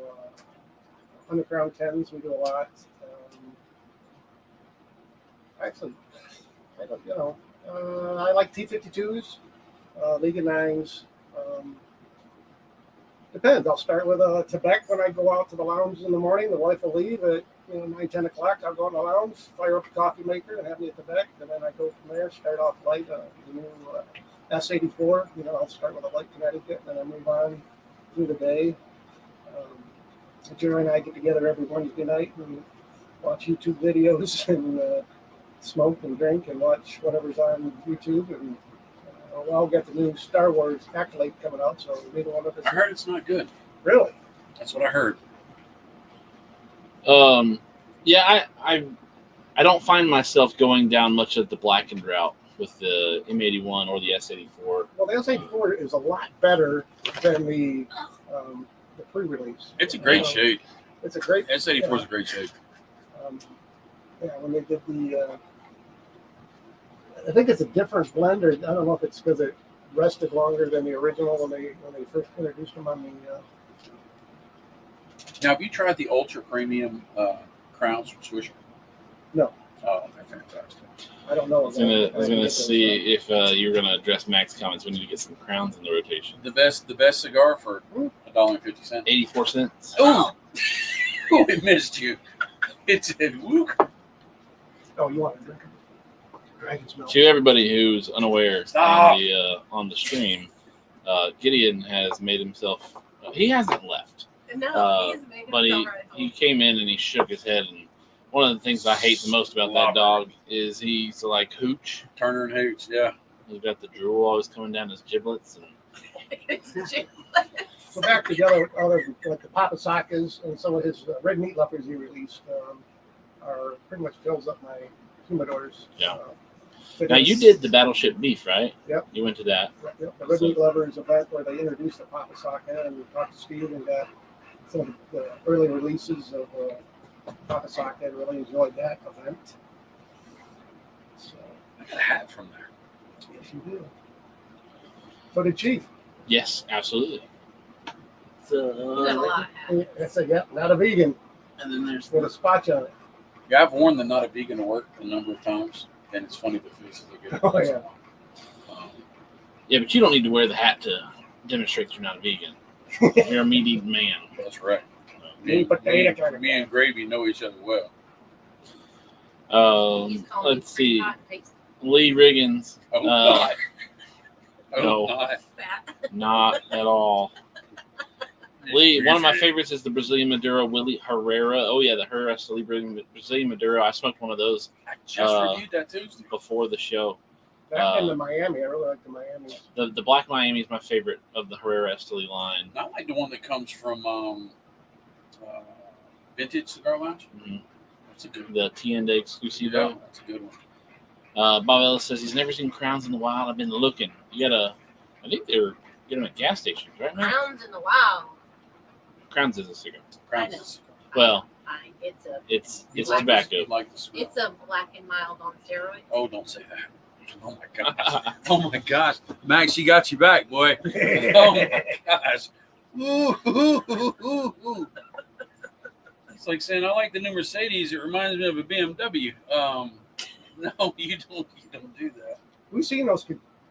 C: Underground 10s, we do a lot. Actually, I don't, I like T52s, Liga 9s. Depends. I'll start with a Tibet when I go out to the lounge in the morning. The wife will leave at 9, 10 o'clock. I'll go in the lounge, fire up the coffee maker, and have me a Tibet. And then I go from there, start off light, the new S84. I'll start with a light Connecticut, and then I move on through the day. Jerry and I get together every Wednesday night and watch YouTube videos and smoke and drink and watch whatever's on YouTube. And I'll get the new Star Wars Acolyte coming out, so neither one of us.
B: I heard it's not good.
C: Really?
B: That's what I heard.
A: Yeah, I don't find myself going down much of the blackened route with the M81 or the S84.
C: Well, the S84 is a lot better than the pre-release.
B: It's a great shade.
C: It's a great.
B: S84 is a great shade.
C: When they did the, I think it's a different blend, or I don't know if it's because it rested longer than the original when they first introduced them on the.
B: Now, have you tried the ultra premium crowns from Swisher?
C: No.
B: Oh, they're fantastic.
C: I don't know.
A: I was gonna see if you were gonna address Mac's comments. We need to get some crowns in the rotation.
B: The best cigar for $1.50.
A: 84 cents.
B: Oh, it missed you. It said "Wook."
C: Oh, you want to drink it? Dragon's milk.
A: To everybody who's unaware
B: Stop.
A: on the stream, Gideon has made himself. He hasn't left,
D: No, he's made
A: but he came in and he shook his head. And one of the things I hate the most about that dog is he's like Hooch.
B: Turner and Hooch, yeah.
A: He's got the drool always coming down his giblets. And
C: So back to the other like the Papasakas and some of his red meat leopards he released are pretty much fills up my humidors.
A: Yeah.
C: So
A: now you did the Battleship Beef, right?
C: Yep.
A: You went to that.
C: The red meat lovers event where they introduced the Papasaka, and we talked to Steve and got some of the early releases of Papasaka, and really enjoyed that event. So
B: I got a hat from there.
C: yes, you do. So did Chief.
A: Yes, absolutely.
D: got a lot.
C: That's not a vegan
A: And then there's
C: with a spot on it.
B: Yeah, I've worn the not a vegan to work a number of times, and it's funny the faces they get.
C: Oh, yeah.
A: Yeah, but you don't need to wear the hat to demonstrate that you're not a vegan. You're a meat eating man.
B: That's right.
C: Meat potato kind of
B: Me and Gravy know each other well.
D: He's calling me
A: Let's see.
D: hot and takes
A: Lee Riggins.
B: Oh,
A: Uh,
B: God.
A: no.
B: God.
D: fat.
A: Not at all. Lee, one of my favorites is the Brazilian Maduro Willie Herrera. Oh yeah, the Herrera Brazilian Maduro. I smoked one of those
B: I just reviewed that Tuesday.
A: before the show.
C: That and the Miami. I really like the Miami.
A: The Black Miami is my favorite of the Herrera Esteli line.
B: I like the one that comes from Vintage Cigar Lounge.
A: Mhm.
B: That's a good one.
A: The Tienda
B: Yeah,
A: Exclusivo.
B: that's a good one.
A: Bob Ellis says he's never seen Crowns in the wild. I've been looking. You gotta. I think they're getting them at gas stations, right now.
D: Crowns in the wild.
A: Crowns is a cigar.
B: Crowns
D: know.
B: is a cigar.
A: Well,
D: Fine. It's a
A: it's
D: Like
A: tobacco.
B: You like the smell.
D: it's a black and mild on steroids.
B: Oh, don't say that. Oh my gosh. Oh my gosh. Max, she got you back, boy. Oh my gosh. Ooh, ooh, ooh, ooh, ooh. It's like saying I like the new Mercedes. It reminds me of a BMW. No, you don't do that.
C: We've seen those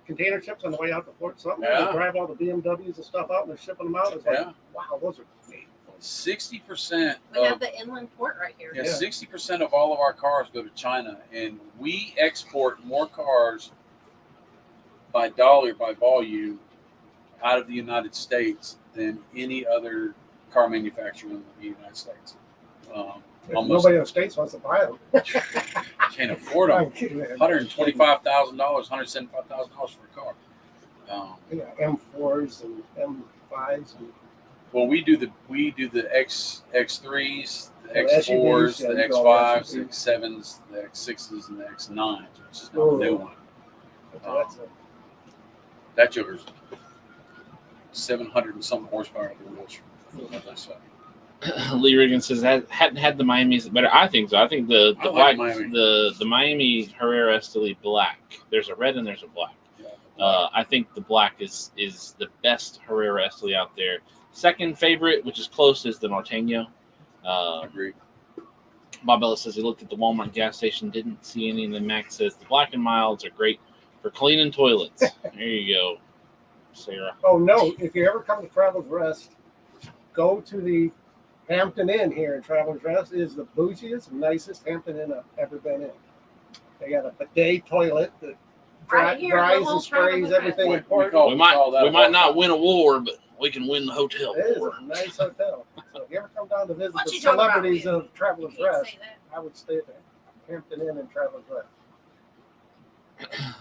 C: container ships on the way out to Fort Sumter.
B: Yeah.
C: They drive all the BMWs and stuff out, and they're shipping them out. It's like,
B: Yeah.
C: wow, those are great.
B: 60%
D: We have
B: of
D: the inland port right here.
B: yeah,
C: Yeah.
B: 60% of all of our cars go to China, and we export more cars by dollar by volume out of the United States than any other car manufacturer in the United States. Almost
C: Nobody in the States wants to buy them.
B: can't afford them.
C: I'm kidding, man.
B: $125,000, $175,000 for a car.
C: Yeah, M4s and M5s. And
B: Well, we do the X3s, the
C: the
B: X4s,
C: SUVs, yeah,
B: the
C: you do all the
B: X5s, the
C: SUVs.
B: X7s, the X6s, and the X9s, which is not
C: Oh.
B: a new one.
C: That's it.
B: That joker's 700 and some horsepower to the wheels.
A: Lee Riggin says that hadn't had the Miami's better. I think so. I think the
B: I
A: black
B: like Miami.
A: the Miami Herrera Estelí black. There's a red and there's a black. I think the black is the best Herrera Estelí out there. Second favorite, which is close, is the Norteño.
B: Agreed.
A: Bob Ellis says he looked at the Walmart gas station, didn't see any, and then Max says the black and milds are great for cleaning toilets. There you go, Sarah.
C: Oh no! If you ever come to Travelers Rest, go to the Hampton Inn here in Travelers Rest. It is the bougiest, nicest Hampton Inn I've ever been in. They got a bidet toilet that
D: Right here,
C: dries
D: little
C: and sprays
D: Travelers
C: everything
B: Rest.
C: important.
A: We might
B: call that
A: we
B: a
A: might
B: bar
A: not
B: fight.
A: win a war, but we can win the hotel
C: It is
A: war.
C: a nice hotel. So if you ever come down to visit
D: What
C: the
D: you talking about,
C: celebrities
D: man?
C: of
D: You
C: Travelers
D: can't
C: Rest,
D: say that.
C: I would stay there. Hampton Inn and Travelers Rest.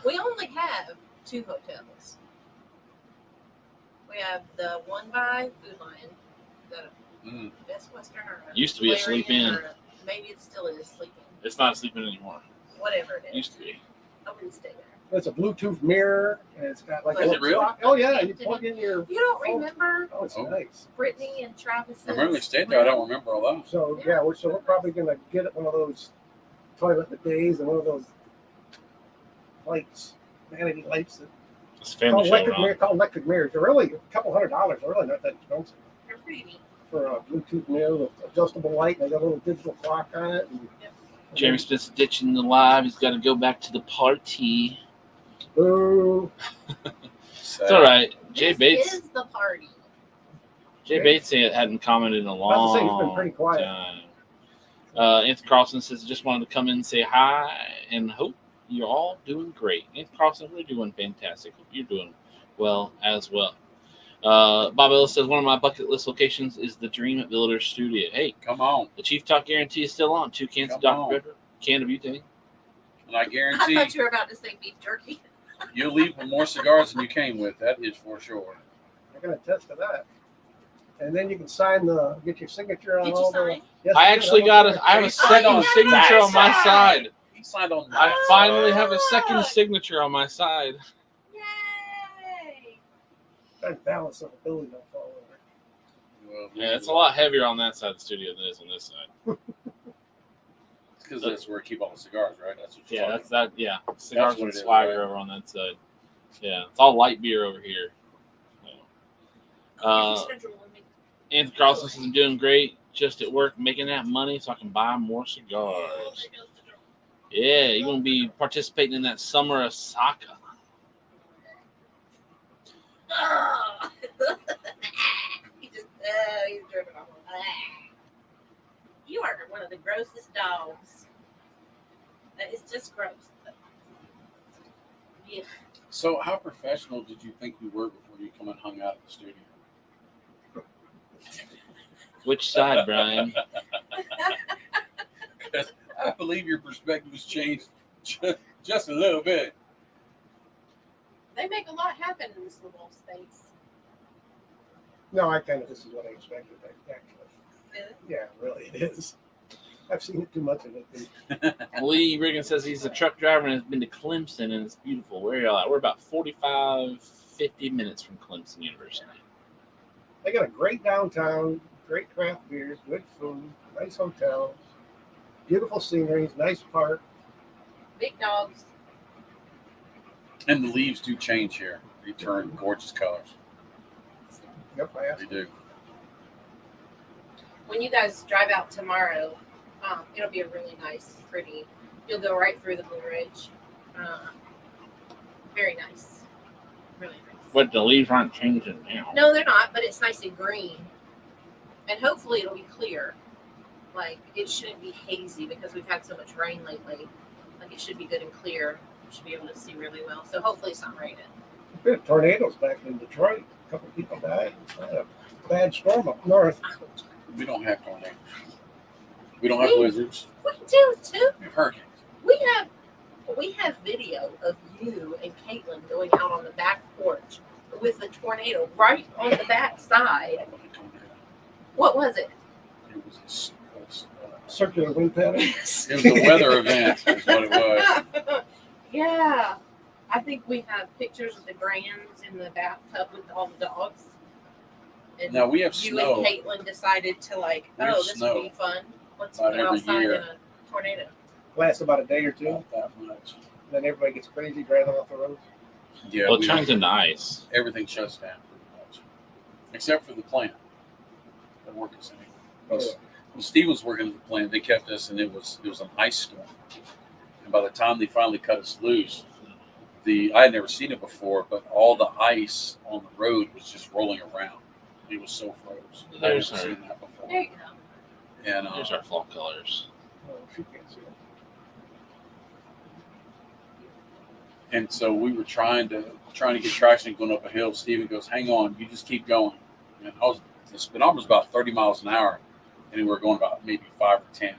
D: We only have 2 hotels. We have the one by Food Lion, the Best Western, or
A: Used to be a sleep
D: Valerian,
A: in.
D: or maybe it still is sleeping.
A: It's not sleeping anymore.
D: Whatever it is.
A: Used to be.
D: I wouldn't stay there.
C: It's a Bluetooth mirror, and it's got like
D: Is
C: a
B: it
C: little
B: really?
C: clock. Oh yeah, you plug in your.
D: You don't
C: phone.
D: remember
C: Oh, it's
B: Oh.
C: nice.
D: Brittany and Travis?
B: I remember they stayed there. I don't remember all that.
C: So yeah, so we're probably gonna get one of those toilet bidets and one of those lights, vanity lights that
A: It's a
C: called
A: family show,
C: electric,
A: Ron.
C: called electric mirrors. They're really a couple $100. They're really not that expensive
D: They're pretty neat.
C: for a Bluetooth mirror with adjustable light. And they got a little digital clock on it. And,
A: Jeremy Smith's ditching the live. He's got to go back to the party.
C: Boo.
A: It's all right. Jay
D: This
A: Bates.
D: is the party.
A: Jay Bates hadn't commented in a
C: About to
A: long
C: say, he's been pretty quiet.
A: time. Anthony Carlson says, just wanted to come in and say hi and hope you're all doing great. Anthony Carlson, we're doing fantastic. Hope you're doing well as well. Bob Ellis says, one of my bucket list locations is the Dream at Builder's Studio. Hey,
B: Come on.
A: the Chief Talk guarantee is still on. 2 cans of
B: Come
A: Dr.
B: on.
A: Pepper, can of butane.
B: And I
D: I
B: guarantee
D: thought you were about to say beef jerky.
B: you'll leave with more cigars than you came with. That is for sure.
C: I can attest to that. And then you can get your signature on
D: Did you
C: all the.
D: sign?
C: Yes,
A: I
C: did.
A: actually
C: I'm
A: got
C: okay.
A: I have a
B: He signed
A: second
B: on
A: signature on my
D: that
A: side.
B: He signed on
A: I
B: that.
A: finally have a second signature on my side.
D: Yay!
C: Trying to balance so the building don't fall over.
B: Well,
A: Yeah, it's a lot heavier on that side of the studio than it is on this side.
B: because that's where I keep all the cigars, right? That's what you're
A: Yeah,
B: talking
A: that's that. Yeah, cigars
B: That's what
A: and
B: it is,
A: swagger
B: right?
A: over on that side. Yeah, it's all light beer over here. Anthony Carlson says I'm doing great, just at work making that money so I can buy more cigars. Yeah, you're gonna be participating in that summer Osaka.
D: He's dripping off. You are one of the grossest dogs. That is just gross. Yeah.
B: So, how professional did you think we were before you come and hung out at the studio?
A: Which side, Brian?
B: Because I believe your perspective has changed just a little bit.
D: They make a lot happen in this little space.
C: No, this is what I expected, actually. Yeah, really, it is. I've seen it too much of it.
A: Lee Riggin says he's a truck driver and has been to Clemson and it's beautiful. Where are y'all at? We're about 45, 50 minutes from Clemson University.
C: They got a great downtown, great craft beers, good food, nice hotels, beautiful scenery, nice park.
D: Big dogs.
B: And the leaves do change here. They turn gorgeous colors.
C: Yep, I asked.
B: They do.
D: When you guys drive out tomorrow, it'll be a really nice, pretty. You'll go right through the Blue Ridge. Very nice. Really nice.
A: But the leaves aren't changing now.
D: No, they're not, but it's nice and green. And hopefully it'll be clear. Like, it shouldn't be hazy because we've had so much rain lately. Like, it should be good and clear. You should be able to see really well. So hopefully it's not raining.
C: Been tornadoes back in Detroit. A couple people died. Had a bad storm up north.
B: We don't have tornadoes. We don't have
D: We-
B: blizzards.
D: We do too.
B: We have hurricanes.
D: We have video of you and Caitlin going out on the back porch with the tornado right on the back side.
B: That wasn't a tornado.
D: What was it?
B: It was
C: Circular wind pattern.
B: it was a weather event. Is what it was.
D: Yeah. I think we have pictures of the grands in the bathtub with all the dogs. And
B: Now we have
D: you
B: snow.
D: and Caitlin decided to like,
B: We have
D: oh, this
B: snow
D: would be fun. Let's
B: about
D: go
B: every
D: outside
B: year.
D: in a tornado.
C: Lasts about a day or two.
B: Not that much.
C: Then everybody gets crazy driving off the road.
B: Yeah,
A: Well, it
B: we
A: turns
B: don't-
A: into ice.
B: everything shuts down pretty much, except for the plant. That work is anyway. Because when Steve was working at the plant, they kept us, and it was an ice storm. And by the time they finally cut us loose, I had never seen it before, but all the ice on the road was just rolling around. It was so froze. I've never
A: There's our-
B: seen that before.
D: There you go.
B: And
A: Here's our fall colors.
C: Oh, she can't see it.
B: And so we were trying to get traction going up a hill. Steven goes, "Hang on, you just keep going." And the speedometer was about 30 miles an hour, and we were going about maybe 5 or 10.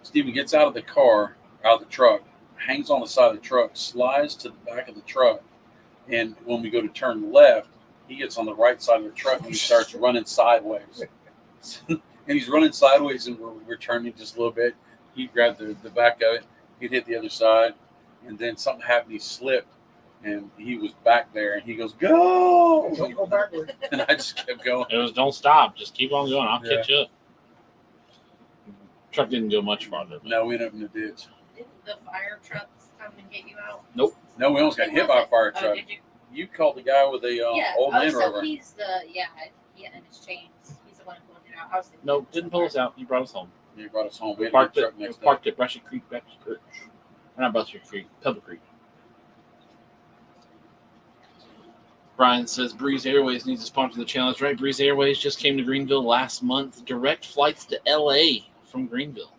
B: Steven gets out of the truck, hangs on the side of the truck, slides to the back of the truck, and when we go to turn left, he gets on the right side of the truck and he starts running sideways. And he's running sideways, and we're turning just a little bit. He grabbed the back of it. He'd hit the other side, and then something happened. He slipped, and he was back there. And he goes, "Go!"
C: Don't go backward.
B: And I just kept going.
A: It was don't stop. Just keep on going. I'll
B: Yeah.
A: catch up. Truck didn't go much farther.
B: No, we ended up in the ditch.
D: Didn't the fire trucks come and get you out?
B: No, we almost got
D: Who
B: hit
D: was
B: by a
D: it?
B: fire
D: Oh,
B: truck.
D: did you?
B: You called the guy with the old Land
D: so
B: Rover.
D: he's the and his chains. He's the one who pulled it out. I was thinking
A: No,
D: it was
A: didn't
D: the
A: pull us
D: fire.
A: out. He brought us home.
B: He brought us home. We
A: We
B: had a
A: parked
B: good
A: it.
B: truck next day.
A: Parked at Brushy Creek Baptist Church. Or not Brushy Creek, Pebble Creek. Brian says Breeze Airways needs to sponsor the challenge. Right, Breeze Airways just came to Greenville last month. Direct flights to LA from Greenville.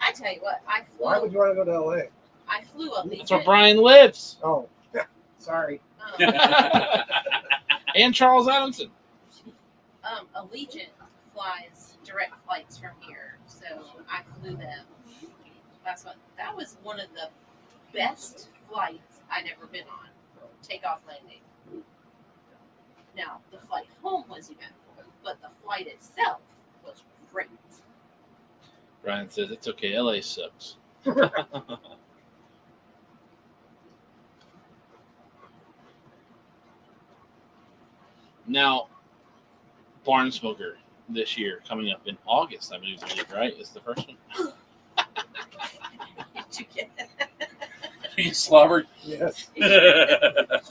D: I tell you what,
C: Why would you want to go to LA?
D: I flew up
A: That's where Brian lives.
C: Oh, sorry.
A: And Charles Adamson.
D: Allegiant flies direct flights from here, so I flew them. That was one of the best flights I'd ever been on. Takeoff landing. Now the flight home was eventful, but the flight itself was great.
A: Brian says it's okay. LA sucks. Now, Barn Smoker this year coming up in August, I believe, right? Is the first one.
D: Did you get
B: You slobbered.
C: Yes.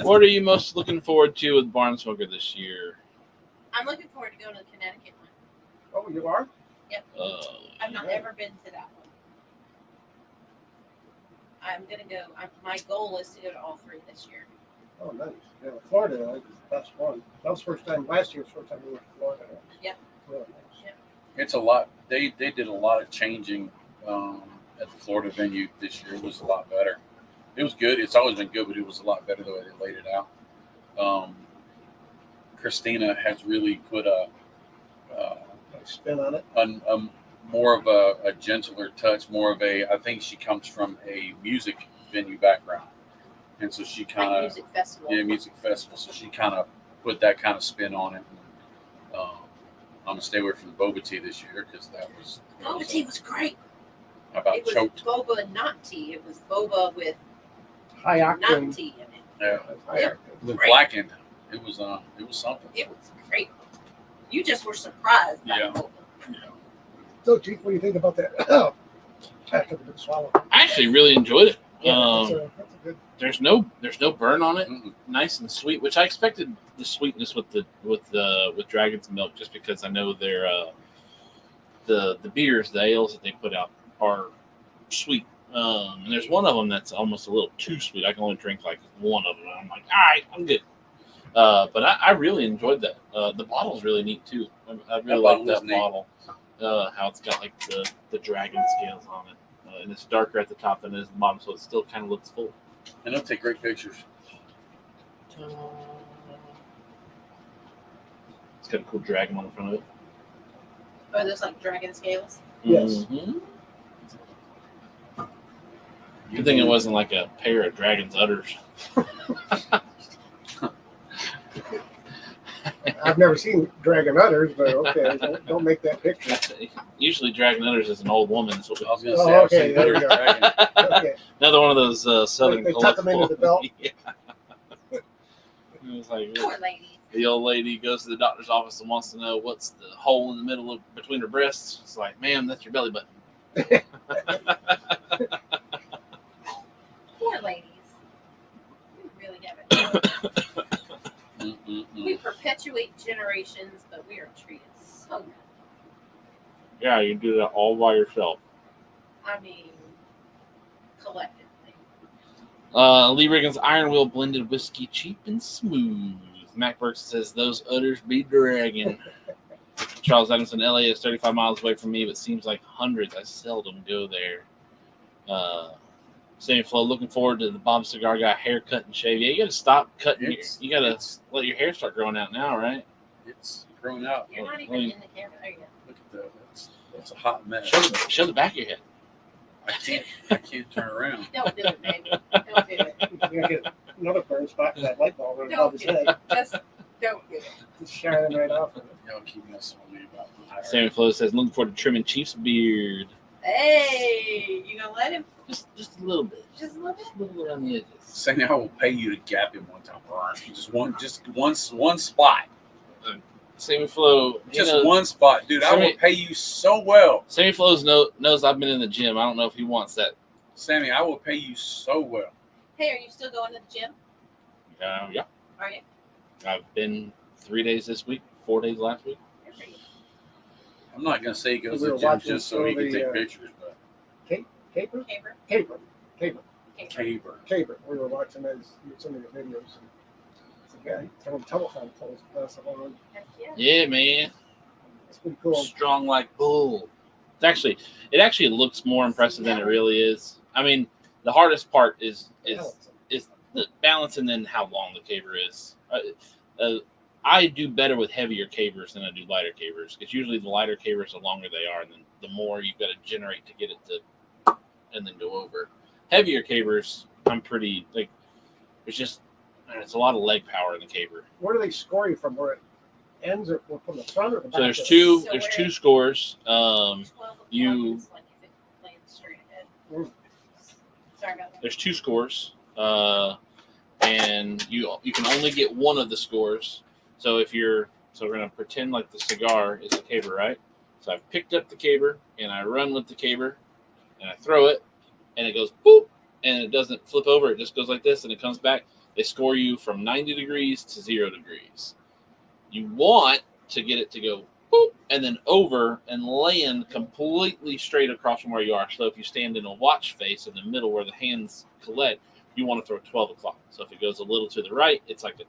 A: What are you most looking forward to with Barn Smoker this year?
D: I'm looking forward to going to the Connecticut one.
C: Oh, you are?
D: I've not ever been to that one. I'm gonna go. My goal is to go to all three this year.
C: Oh, nice. Yeah, Florida, that's the best one. That was first time. Last year was first time we went to Florida.
D: Yep.
C: Really nice.
B: It's a lot. They did a lot of changing at the Florida venue this year. It was a lot better. It was good. It's always been good, but it was a lot better the way they laid it out. Christina has really put a
C: Nice spin on it.
B: more of a gentler touch, more of a. I think she comes from a music venue background, and so she kind
D: Like
B: of
D: music festival.
B: music festival. So she kind of put that kind of spin on it. I'm gonna stay away from the boba tea this year because that was
D: Boba tea was great.
B: about
D: It was
B: choked.
D: boba not tea. It was boba with
C: High
D: not
C: octane.
D: tea in it.
B: Yeah,
C: High octane.
B: the
D: Great.
B: blackened. It was something.
D: It was great. You just were surprised by
B: Yeah.
D: the boba.
C: So, Chief, what do you think about that? Oh, I took a big swallow.
A: I actually really enjoyed it.
C: Yeah, that's a good.
A: There's no burn on it.
B: Mm-mm.
A: Nice and sweet, which I expected the sweetness with Dragon's Milk, just because I know their the beers, the ales that they put out are sweet. And there's one of them that's almost a little too sweet. I can only drink like one of them. And I'm like, all right, I'm good. But I really enjoyed that. The bottle's really neat too. I really like
B: bottle
A: that
B: is neat.
A: bottle. How it's got like the dragon scales on it, and it's darker at the top than it is at the bottom, so it still kind of looks full.
B: And they'll take great pictures.
A: It's got a cool dragon on the front of it.
D: Or those like dragon scales.
C: Yes.
A: Mhm. Good thing it wasn't like a pair of dragon's udders.
C: I've never seen dragon udders, but okay, don't make that picture.
A: Usually, dragon udders is an old woman. So
B: I was going
C: Oh,
B: to say, I've
C: okay,
B: seen
C: there you
B: Peter
C: go.
B: Dragon.
C: Okay.
A: another one of those southern.
C: They tuck 'em into the belt.
A: Yeah. It's like
D: Poor ladies.
A: the old lady goes to the doctor's office and wants to know what's the hole in the middle of between her breasts. It's like, ma'am, that's your belly button.
D: Poor ladies. We really haven't. We perpetuate generations, but we are treated so good.
A: Yeah, you do that all by yourself.
D: I mean, collectively.
A: Lee Riggins Iron Wheel blended whiskey, cheap and smooth. Mac Burke says those udders be dragging. Charles Adamson, LA is 35 miles away from me, but seems like hundreds. I seldom go there. Sammy Flo, looking forward to the Bob Cigar Guy haircut and shave. Yeah, you got to stop cutting. You got to let your hair start growing out now, right?
B: It's grown out.
D: You're not even in the camera. There you go.
B: Look at that. That's a hot mess.
A: Show the back of your head.
B: I can't turn around.
D: Don't do it, baby. Don't do it.
C: You're gonna get another burn spot for that light bulb right above
D: Don't
C: his
D: do
C: head.
D: it. Just don't do it.
C: It's shining right off of it.
B: Y'all keep messing with me about my hair.
A: Sammy Flo says, looking forward to trimming Chief's beard.
D: Hey, you gonna let him?
A: Just a little bit.
D: Just a little bit?
A: Just a little bit on the edges.
B: Saying I will pay you to gap him one time, Brian. Just one spot.
A: Sammy Flo,
B: Just one spot, dude. I will
A: Sammy-
B: pay you so well.
A: Sammy Flo's knows I've been in the gym. I don't know if he wants that.
B: Sammy, I will pay you so well.
D: Hey, are you still going to the gym?
A: Yeah.
D: Are you?
A: I've been 3 days this week, 4 days last week.
D: Good for you.
B: I'm not gonna say he goes
C: We
B: to
C: were
B: the gym
C: watching
B: just so he
C: some of
B: can
C: the,
B: take pictures, but
C: Caper?
D: Caper?
C: Caper.
D: Caper.
B: Caber.
C: Caper. We were watching some of your videos. And it's a guy throwing telephone poles across the lawn.
D: Heck yeah.
A: Yeah, man.
C: It's pretty cool.
A: Strong like bull. It actually looks more impressive than it really is. I mean, the hardest part is the balance and then how long the caber is. I do better with heavier cabers than I do lighter cabers because usually the lighter cabers, the longer they are, and then the more you've got to generate to get it to and then go over. Heavier cabers, I'm pretty like. It's a lot of leg power in the caber.
C: Where do they score you from? Where it ends or from the front or the back?
A: So there's
C: of it?
A: two.
D: So
A: There's
D: where-
A: two scores.
D: 12
A: you-
D: is like if it lands straight ahead.
C: Mm.
D: Sorry about that.
A: There's two scores, and you can only get one of the scores. So we're gonna pretend like the cigar is a caber, right? So I've picked up the caber and I run with the caber, and I throw it, and it goes boop, and it doesn't flip over. It just goes like this, and it comes back. They score you from 90 degrees to 0 degrees. You want to get it to go boop, and then over and land completely straight across from where you are. So if you stand in a watch face in the middle where the hands collect, you want to throw 12 o'clock. So if it goes a little to the right, it's like a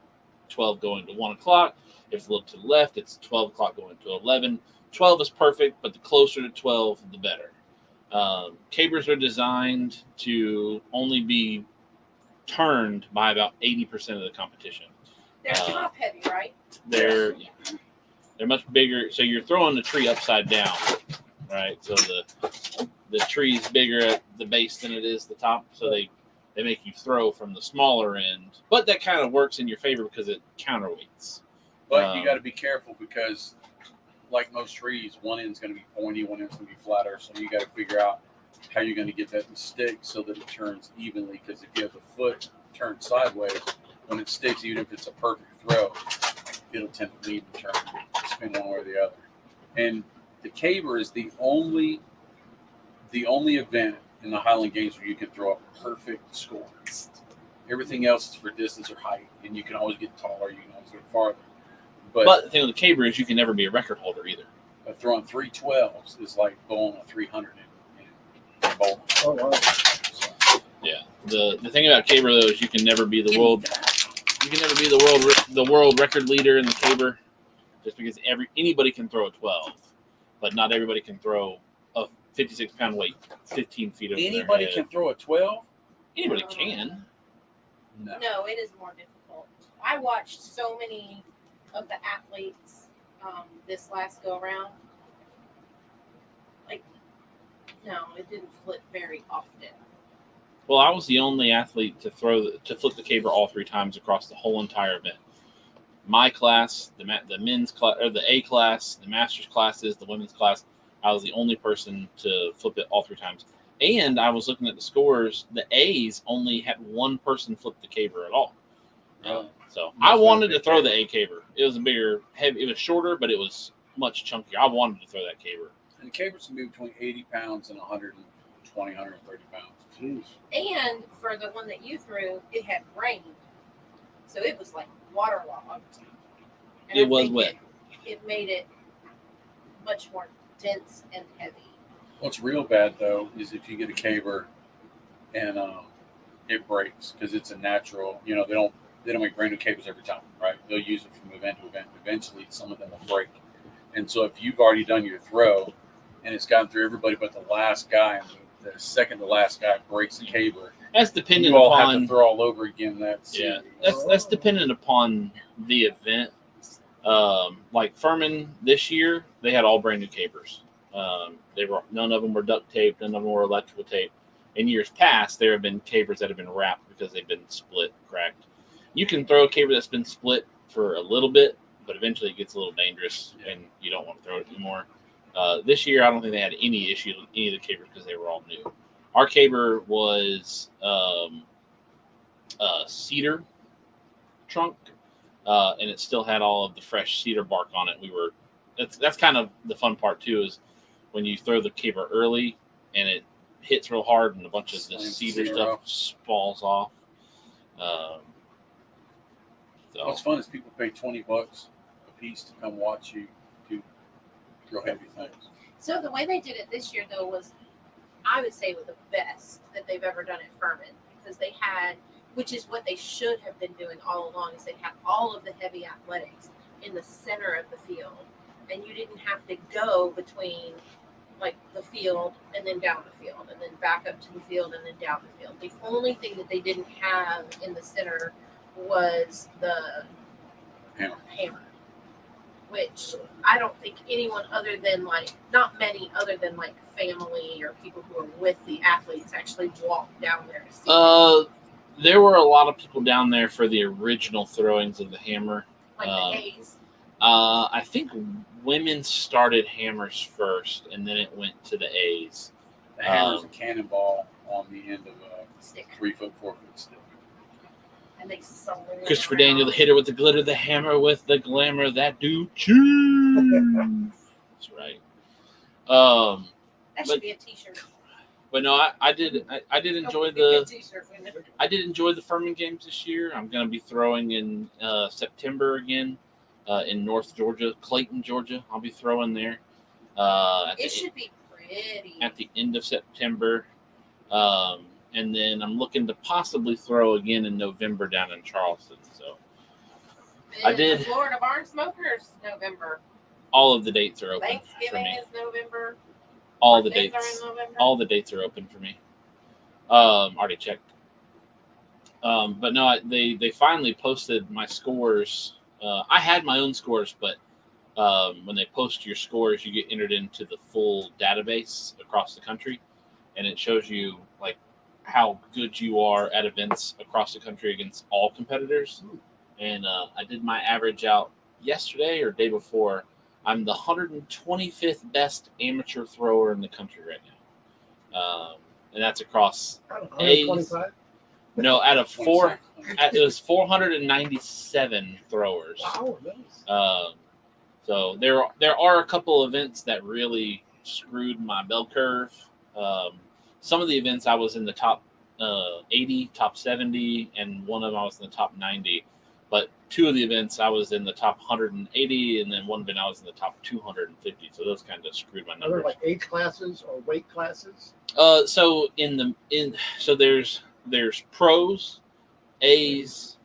A: 12 going to 1 o'clock. If it's a little to the left, it's 12 o'clock going to 11. 12 is perfect, but the closer to 12, the better. Cabers are designed to only be turned by about 80% of the competition.
D: They're top heavy, right?
A: They're much bigger. So you're throwing the tree upside down, right? So the tree's bigger at the base than it is the top. So they make you throw from the smaller end. But that kind of works in your favor because it counterweights.
B: But you got to be careful because, like most trees, one end's going to be pointy, one end's going to be flatter. So you got to figure out how you're going to get that to stick so that it turns evenly. Because if you have the foot turned sideways, when it sticks, even if it's a perfect throw, it'll tend to lead and turn, spin one way or the other. And the caber is the only event in the Highland Games where you can throw a perfect score. Everything else is for distance or height, and you can always get taller, you can always get farther.
A: But the thing with the caber is you can never be a record holder either.
B: Throwing 312s is like bowling a 300 in bowling.
C: Oh, wow.
B: So,
A: Yeah. The thing about caber though is you can never be the world. You can never be the world record leader in the caber, just because anybody can throw a 12, but not everybody can throw a 56-pound weight 15 feet over
B: anybody
A: their head.
B: can throw a 12?
A: Anybody can.
B: No.
D: No, it is more difficult. I watched so many of the athletes this last go around. Like, no, it didn't flip very often.
A: Well, I was the only athlete to flip the caber all 3 times across the whole entire event. My class, the men's class, or the A class, the master's classes, the women's class, I was the only person to flip it all 3 times. And I was looking at the scores. The A's only had 1 person flip the caber at all. So I wanted to throw the A caber. It was a bigger, heavy. It was shorter, but it was much chunkier. I wanted to throw that caber.
B: And the cabers can be between 80 pounds and 120, 130 pounds.
C: Jeez.
D: And for the one that you threw, it had rain, so it was like waterlogged. And
A: It
D: I
A: was
D: think
A: wet.
D: It made it much more dense and heavy.
B: What's real bad though is if you get a caber and it breaks because it's a natural. You know, they don't make brand new cabers every time, right? They'll use it from event to event. Eventually, some of them will break. And so if you've already done your throw and it's gotten through everybody but the last guy, and the second to last guy breaks the caber,
A: That's dependent
B: you all have
A: upon
B: to throw all over again.
A: that's dependent upon the event. Like Furman this year, they had all brand new cabers. None of them were duct taped, none of them were electrical tape. In years past, there have been cabers that have been wrapped because they've been split, cracked. You can throw a caber that's been split for a little bit, but eventually it gets a little dangerous and you don't want to throw it anymore. This year, I don't think they had any issues with any of the cabers because they were all new. Our caber was cedar trunk, and it still had all of the fresh cedar bark on it. That's kind of the fun part too, is when you throw the caber early and it hits real hard and a bunch of the cedar stuff falls off.
B: What's fun is people pay $20 a piece to come watch you do real heavy things.
D: So the way they did it this year, though, was, I would say, was the best that they've ever done at Furman, because they had, which is what they should have been doing all along, is they had all of the heavy athletics in the center of the field, and you didn't have to go between like the field and then down the field and then back up to the field and then down the field. The only thing that they didn't have in the center was the hammer, which I don't think anyone other than not many other than family or people who are with the athletes actually walked down there to see it.
A: There were a lot of people down there for the original throwings of the hammer.
D: The A's.
A: I think women started hammers first, and then it went to the A's.
B: The hammer's a cannonball on the end of a
D: Stick.
B: 3 foot, 4 foot stick.
D: And they sold it
A: Christopher
D: around.
A: Daniel, the hitter with the glitter, the hammer with the glamour, that dude chew. That's right.
D: That should be a t-shirt.
A: But no, I did enjoy I did enjoy the Furman games this year. I'm going to be throwing in September again in North Georgia, Clayton, Georgia. I'll be throwing there.
D: It should be pretty.
A: At the end of September. And then I'm looking to possibly throw again in November down in Charleston. So I did.
D: The Florida Barn Smokers, November.
A: All of the dates are open for
D: Thanksgiving
A: me.
D: is November.
A: All the
D: Birthdays
A: dates.
D: are in November.
A: All the dates are open for me. Already checked. But no, they finally posted my scores. I had my own scores, but when they post your scores, you get entered into the full database across the country, and it shows you how good you are at events across the country against all competitors. And I did my average out yesterday or day before. I'm the 125th best amateur thrower in the country right now. And that's across A's.
C: 125?
A: No, out of
B: 26.
A: it was 497 throwers.
C: Wow, nice.
A: So there are a couple events that really screwed my bell curve. Some of the events I was in the top 80, top 70, and one of them I was in the top 90. But 2 of the events I was in the top 180, and then one event I was in the top 250. So those kind of screwed my
C: Are there
A: numbers.
C: age classes or weight classes?
A: So there's pros, A's,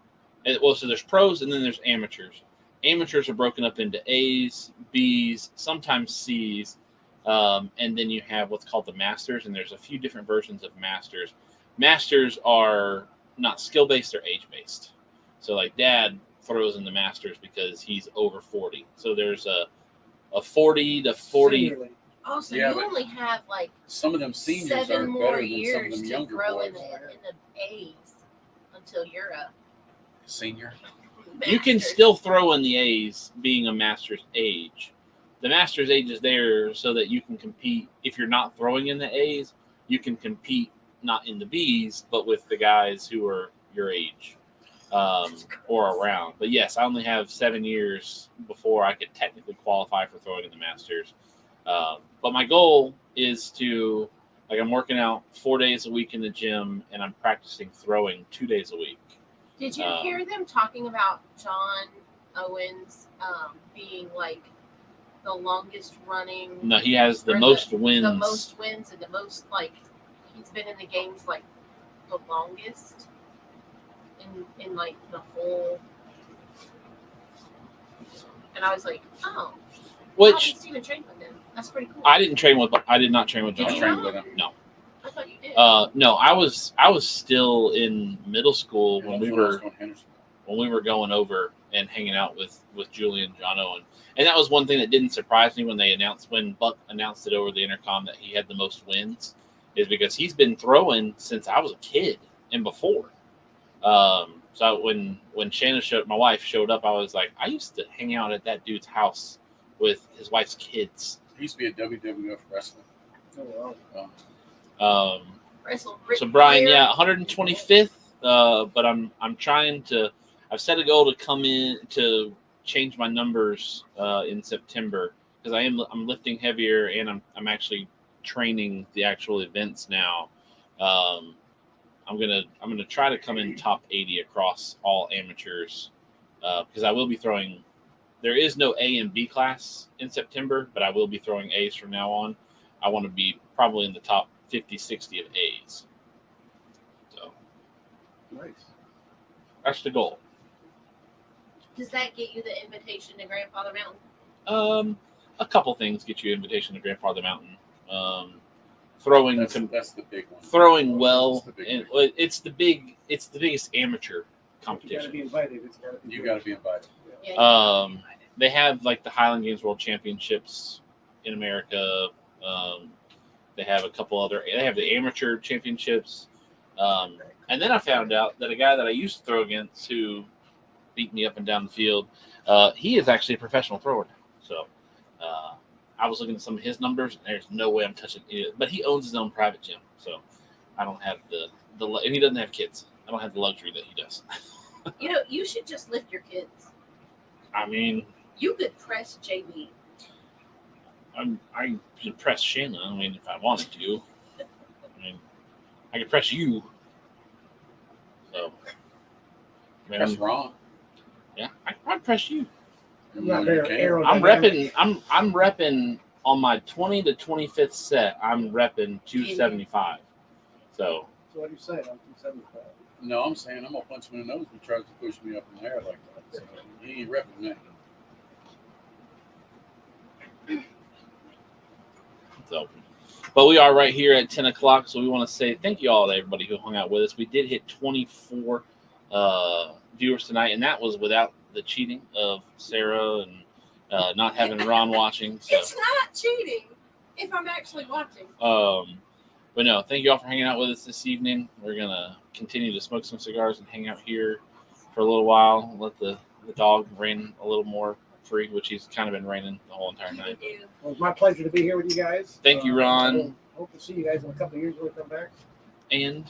A: and so there's pros and then there's amateurs. Amateurs are broken up into A's, B's, sometimes C's, and then you have what's called the masters, and there's a few different versions of masters. Masters are not skill based; they're age based. So, Dad throws in the Masters because he's over 40. So there's a 40 to 40.
C: Senior league.
D: Oh, so
B: Yeah,
D: you
B: but
D: only have like
B: Some of them seniors
D: 7
B: are
D: more
B: better than some of
D: years
B: them
D: to
B: younger
D: throw in
B: boys.
D: the A's until you're a
B: Senior.
A: You can
D: Masters.
A: still throw in the A's being a Masters age. The Masters age is there so that you can compete. If you're not throwing in the A's, you can compete not in the B's, but with the guys who are your age or around. But yes, I only have 7 years before I could technically qualify for throwing in the Masters. But my goal is to, like, I'm working out 4 days a week in the gym, and I'm practicing throwing 2 days a week.
D: Did you hear them talking about John Owens being like the longest running?
A: No, he has the
D: Or
A: most wins.
D: The most wins and the most, like, he's been in the games like the longest in like the whole. And I was like, oh,
A: Which
D: I haven't even trained with him. That's pretty cool.
A: I did not train with
D: Did
A: John.
D: you
B: train
D: not?
B: with him.
A: No.
D: I thought you did.
A: No, I was still in middle school when we were going over and hanging out with Julian John Owen. And that was one thing that didn't surprise me when Buck announced it over the intercom that he had the most wins, is because he's been throwing since I was a kid and before. So when Shannon my wife showed up, I was like, I used to hang out at that dude's house with his wife's kids.
B: He used to be a WWF wrestler.
C: Oh, wow.
D: Wrestle
A: So Brian, yeah, 125th. But I'm trying to. I've set a goal to come in to change my numbers in September, because I'm lifting heavier, and I'm actually training the actual events now. I'm gonna try to come in top 80 across all amateurs, because I will be throwing. There is no A and B class in September, but I will be throwing A's from now on. I want to be probably in the top 50, 60 of A's. So
C: Nice.
A: that's the goal.
D: Does that get you the invitation to Grandfather Mountain?
A: A couple things get you invitation to Grandfather Mountain. Throwing
B: That's the big one.
A: throwing well,
B: That's the big
A: and
B: one.
A: it's the biggest amateur
C: You got to
A: competition.
C: be invited. It's got to be.
B: You got to be invited.
D: Yeah, you gotta be
A: Um,
D: invited.
A: They have like the Highland Games World Championships in America. They have a couple other. They have the amateur championships, and then I found out that a guy that I used to throw against, who beat me up and down the field, he is actually a professional thrower. So I was looking at some of his numbers, and there's no way I'm touching it. But he owns his own private gym, so I don't have the and he doesn't have kids. I don't have the luxury that he does.
D: You know, you should just lift your kids.
A: I mean,
D: You could press JB.
A: I could press Shannon. I mean, if I wanted to. I mean, I could press you. So, I
B: That's
A: mean,
B: wrong.
A: yeah, I'd press you.
C: I'm not
B: You
C: very
B: can't.
C: aerodynamic.
A: I'm repping on my 20 to 25th set. I'm repping 275. So
C: So what do you say? I'm 275.
B: No, I'm saying I'm gonna punch him in the nose if he tries to push me up in the air like that. So he ain't repping me.
A: So, but we are right here at 10 o'clock, so we want to say thank you all to everybody who hung out with us. We did hit 24 viewers tonight, and that was without the cheating of Sarah and not having Ron watching. So,
D: It's not cheating if I'm actually watching.
A: but no, thank you all for hanging out with us this evening. We're gonna continue to smoke some cigars and hang out here for a little while. Let the dog reign a little more free, which he's kind of been reigning the whole entire night.
D: You do.
C: Well, it's my pleasure to be here with you guys.
A: Thank you, Ron.
C: I hope to see you guys in a couple of years when we come back.
A: And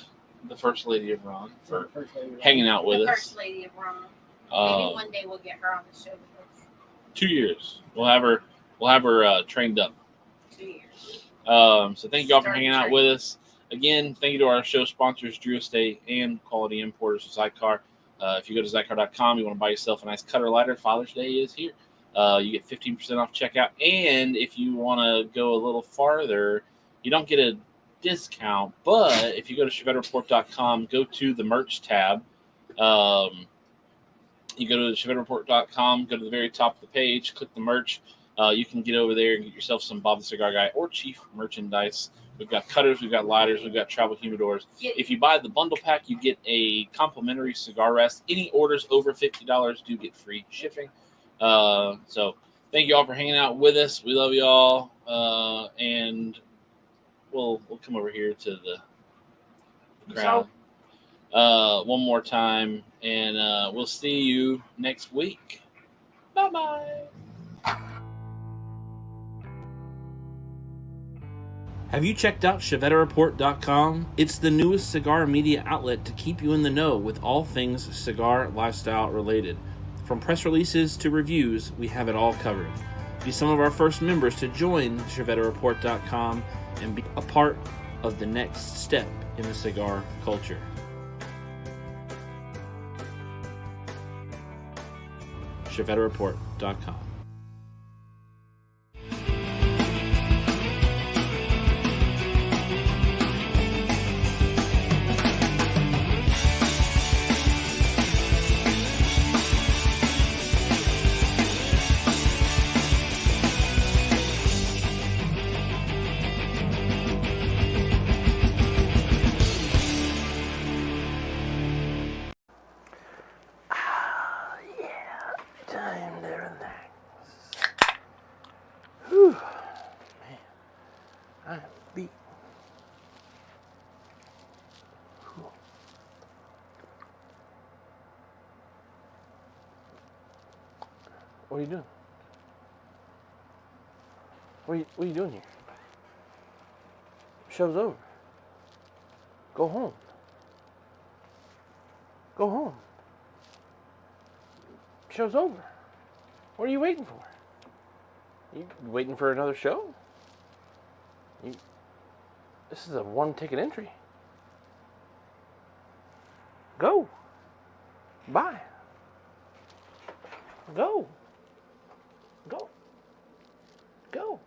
A: the First Lady of Ron for
C: First lady.
A: hanging out with
D: The
A: us.
D: first lady of Ron. Maybe
A: Um,
D: one day we'll get her on the show with us.
A: 2 years. We'll have her trained up.
D: 2 years.
A: So thank you all for
D: Start
A: hanging out
D: training.
A: with us. Again, thank you to our show sponsors, Drew Estate and Quality Importers of Zycar. If you go to Zycar.com, you want to buy yourself a nice cutter lighter, Father's Day is here. You get 15% off checkout. And if you want to go a little farther, you don't get a discount. But if you go to ChevetteReport.com, go to the merch tab. You go to ChevetteReport.com, go to the very top of the page, click the merch. You can get over there and get yourself some Bob the Cigar Guy or Chief merchandise. We've got cutters, we've got lighters, we've got travel humidors. If you buy the bundle pack, you get a complimentary cigar rest. Any orders over $50 do get free shipping. So thank you all for hanging out with us. We love you all, and we'll come over here to the crowd one more time, and we'll see you next week. Bye bye. Have you checked out ChevetteReport.com? It's the newest cigar media outlet to keep you in the know with all things cigar lifestyle related. From press releases to reviews, we have it all covered. Be some of our first members to join ChevetteReport.com and be a part of the next step in the cigar culture. ChevetteReport.com. Time to relax. Whew. Man, I'm beat. Whew. What are you doing? What are you doing here? Show's over. Go home. Go home. Show's over. What are you waiting for? You waiting for another show? This is a one-ticket entry. Go. Bye. Go. Go. Go.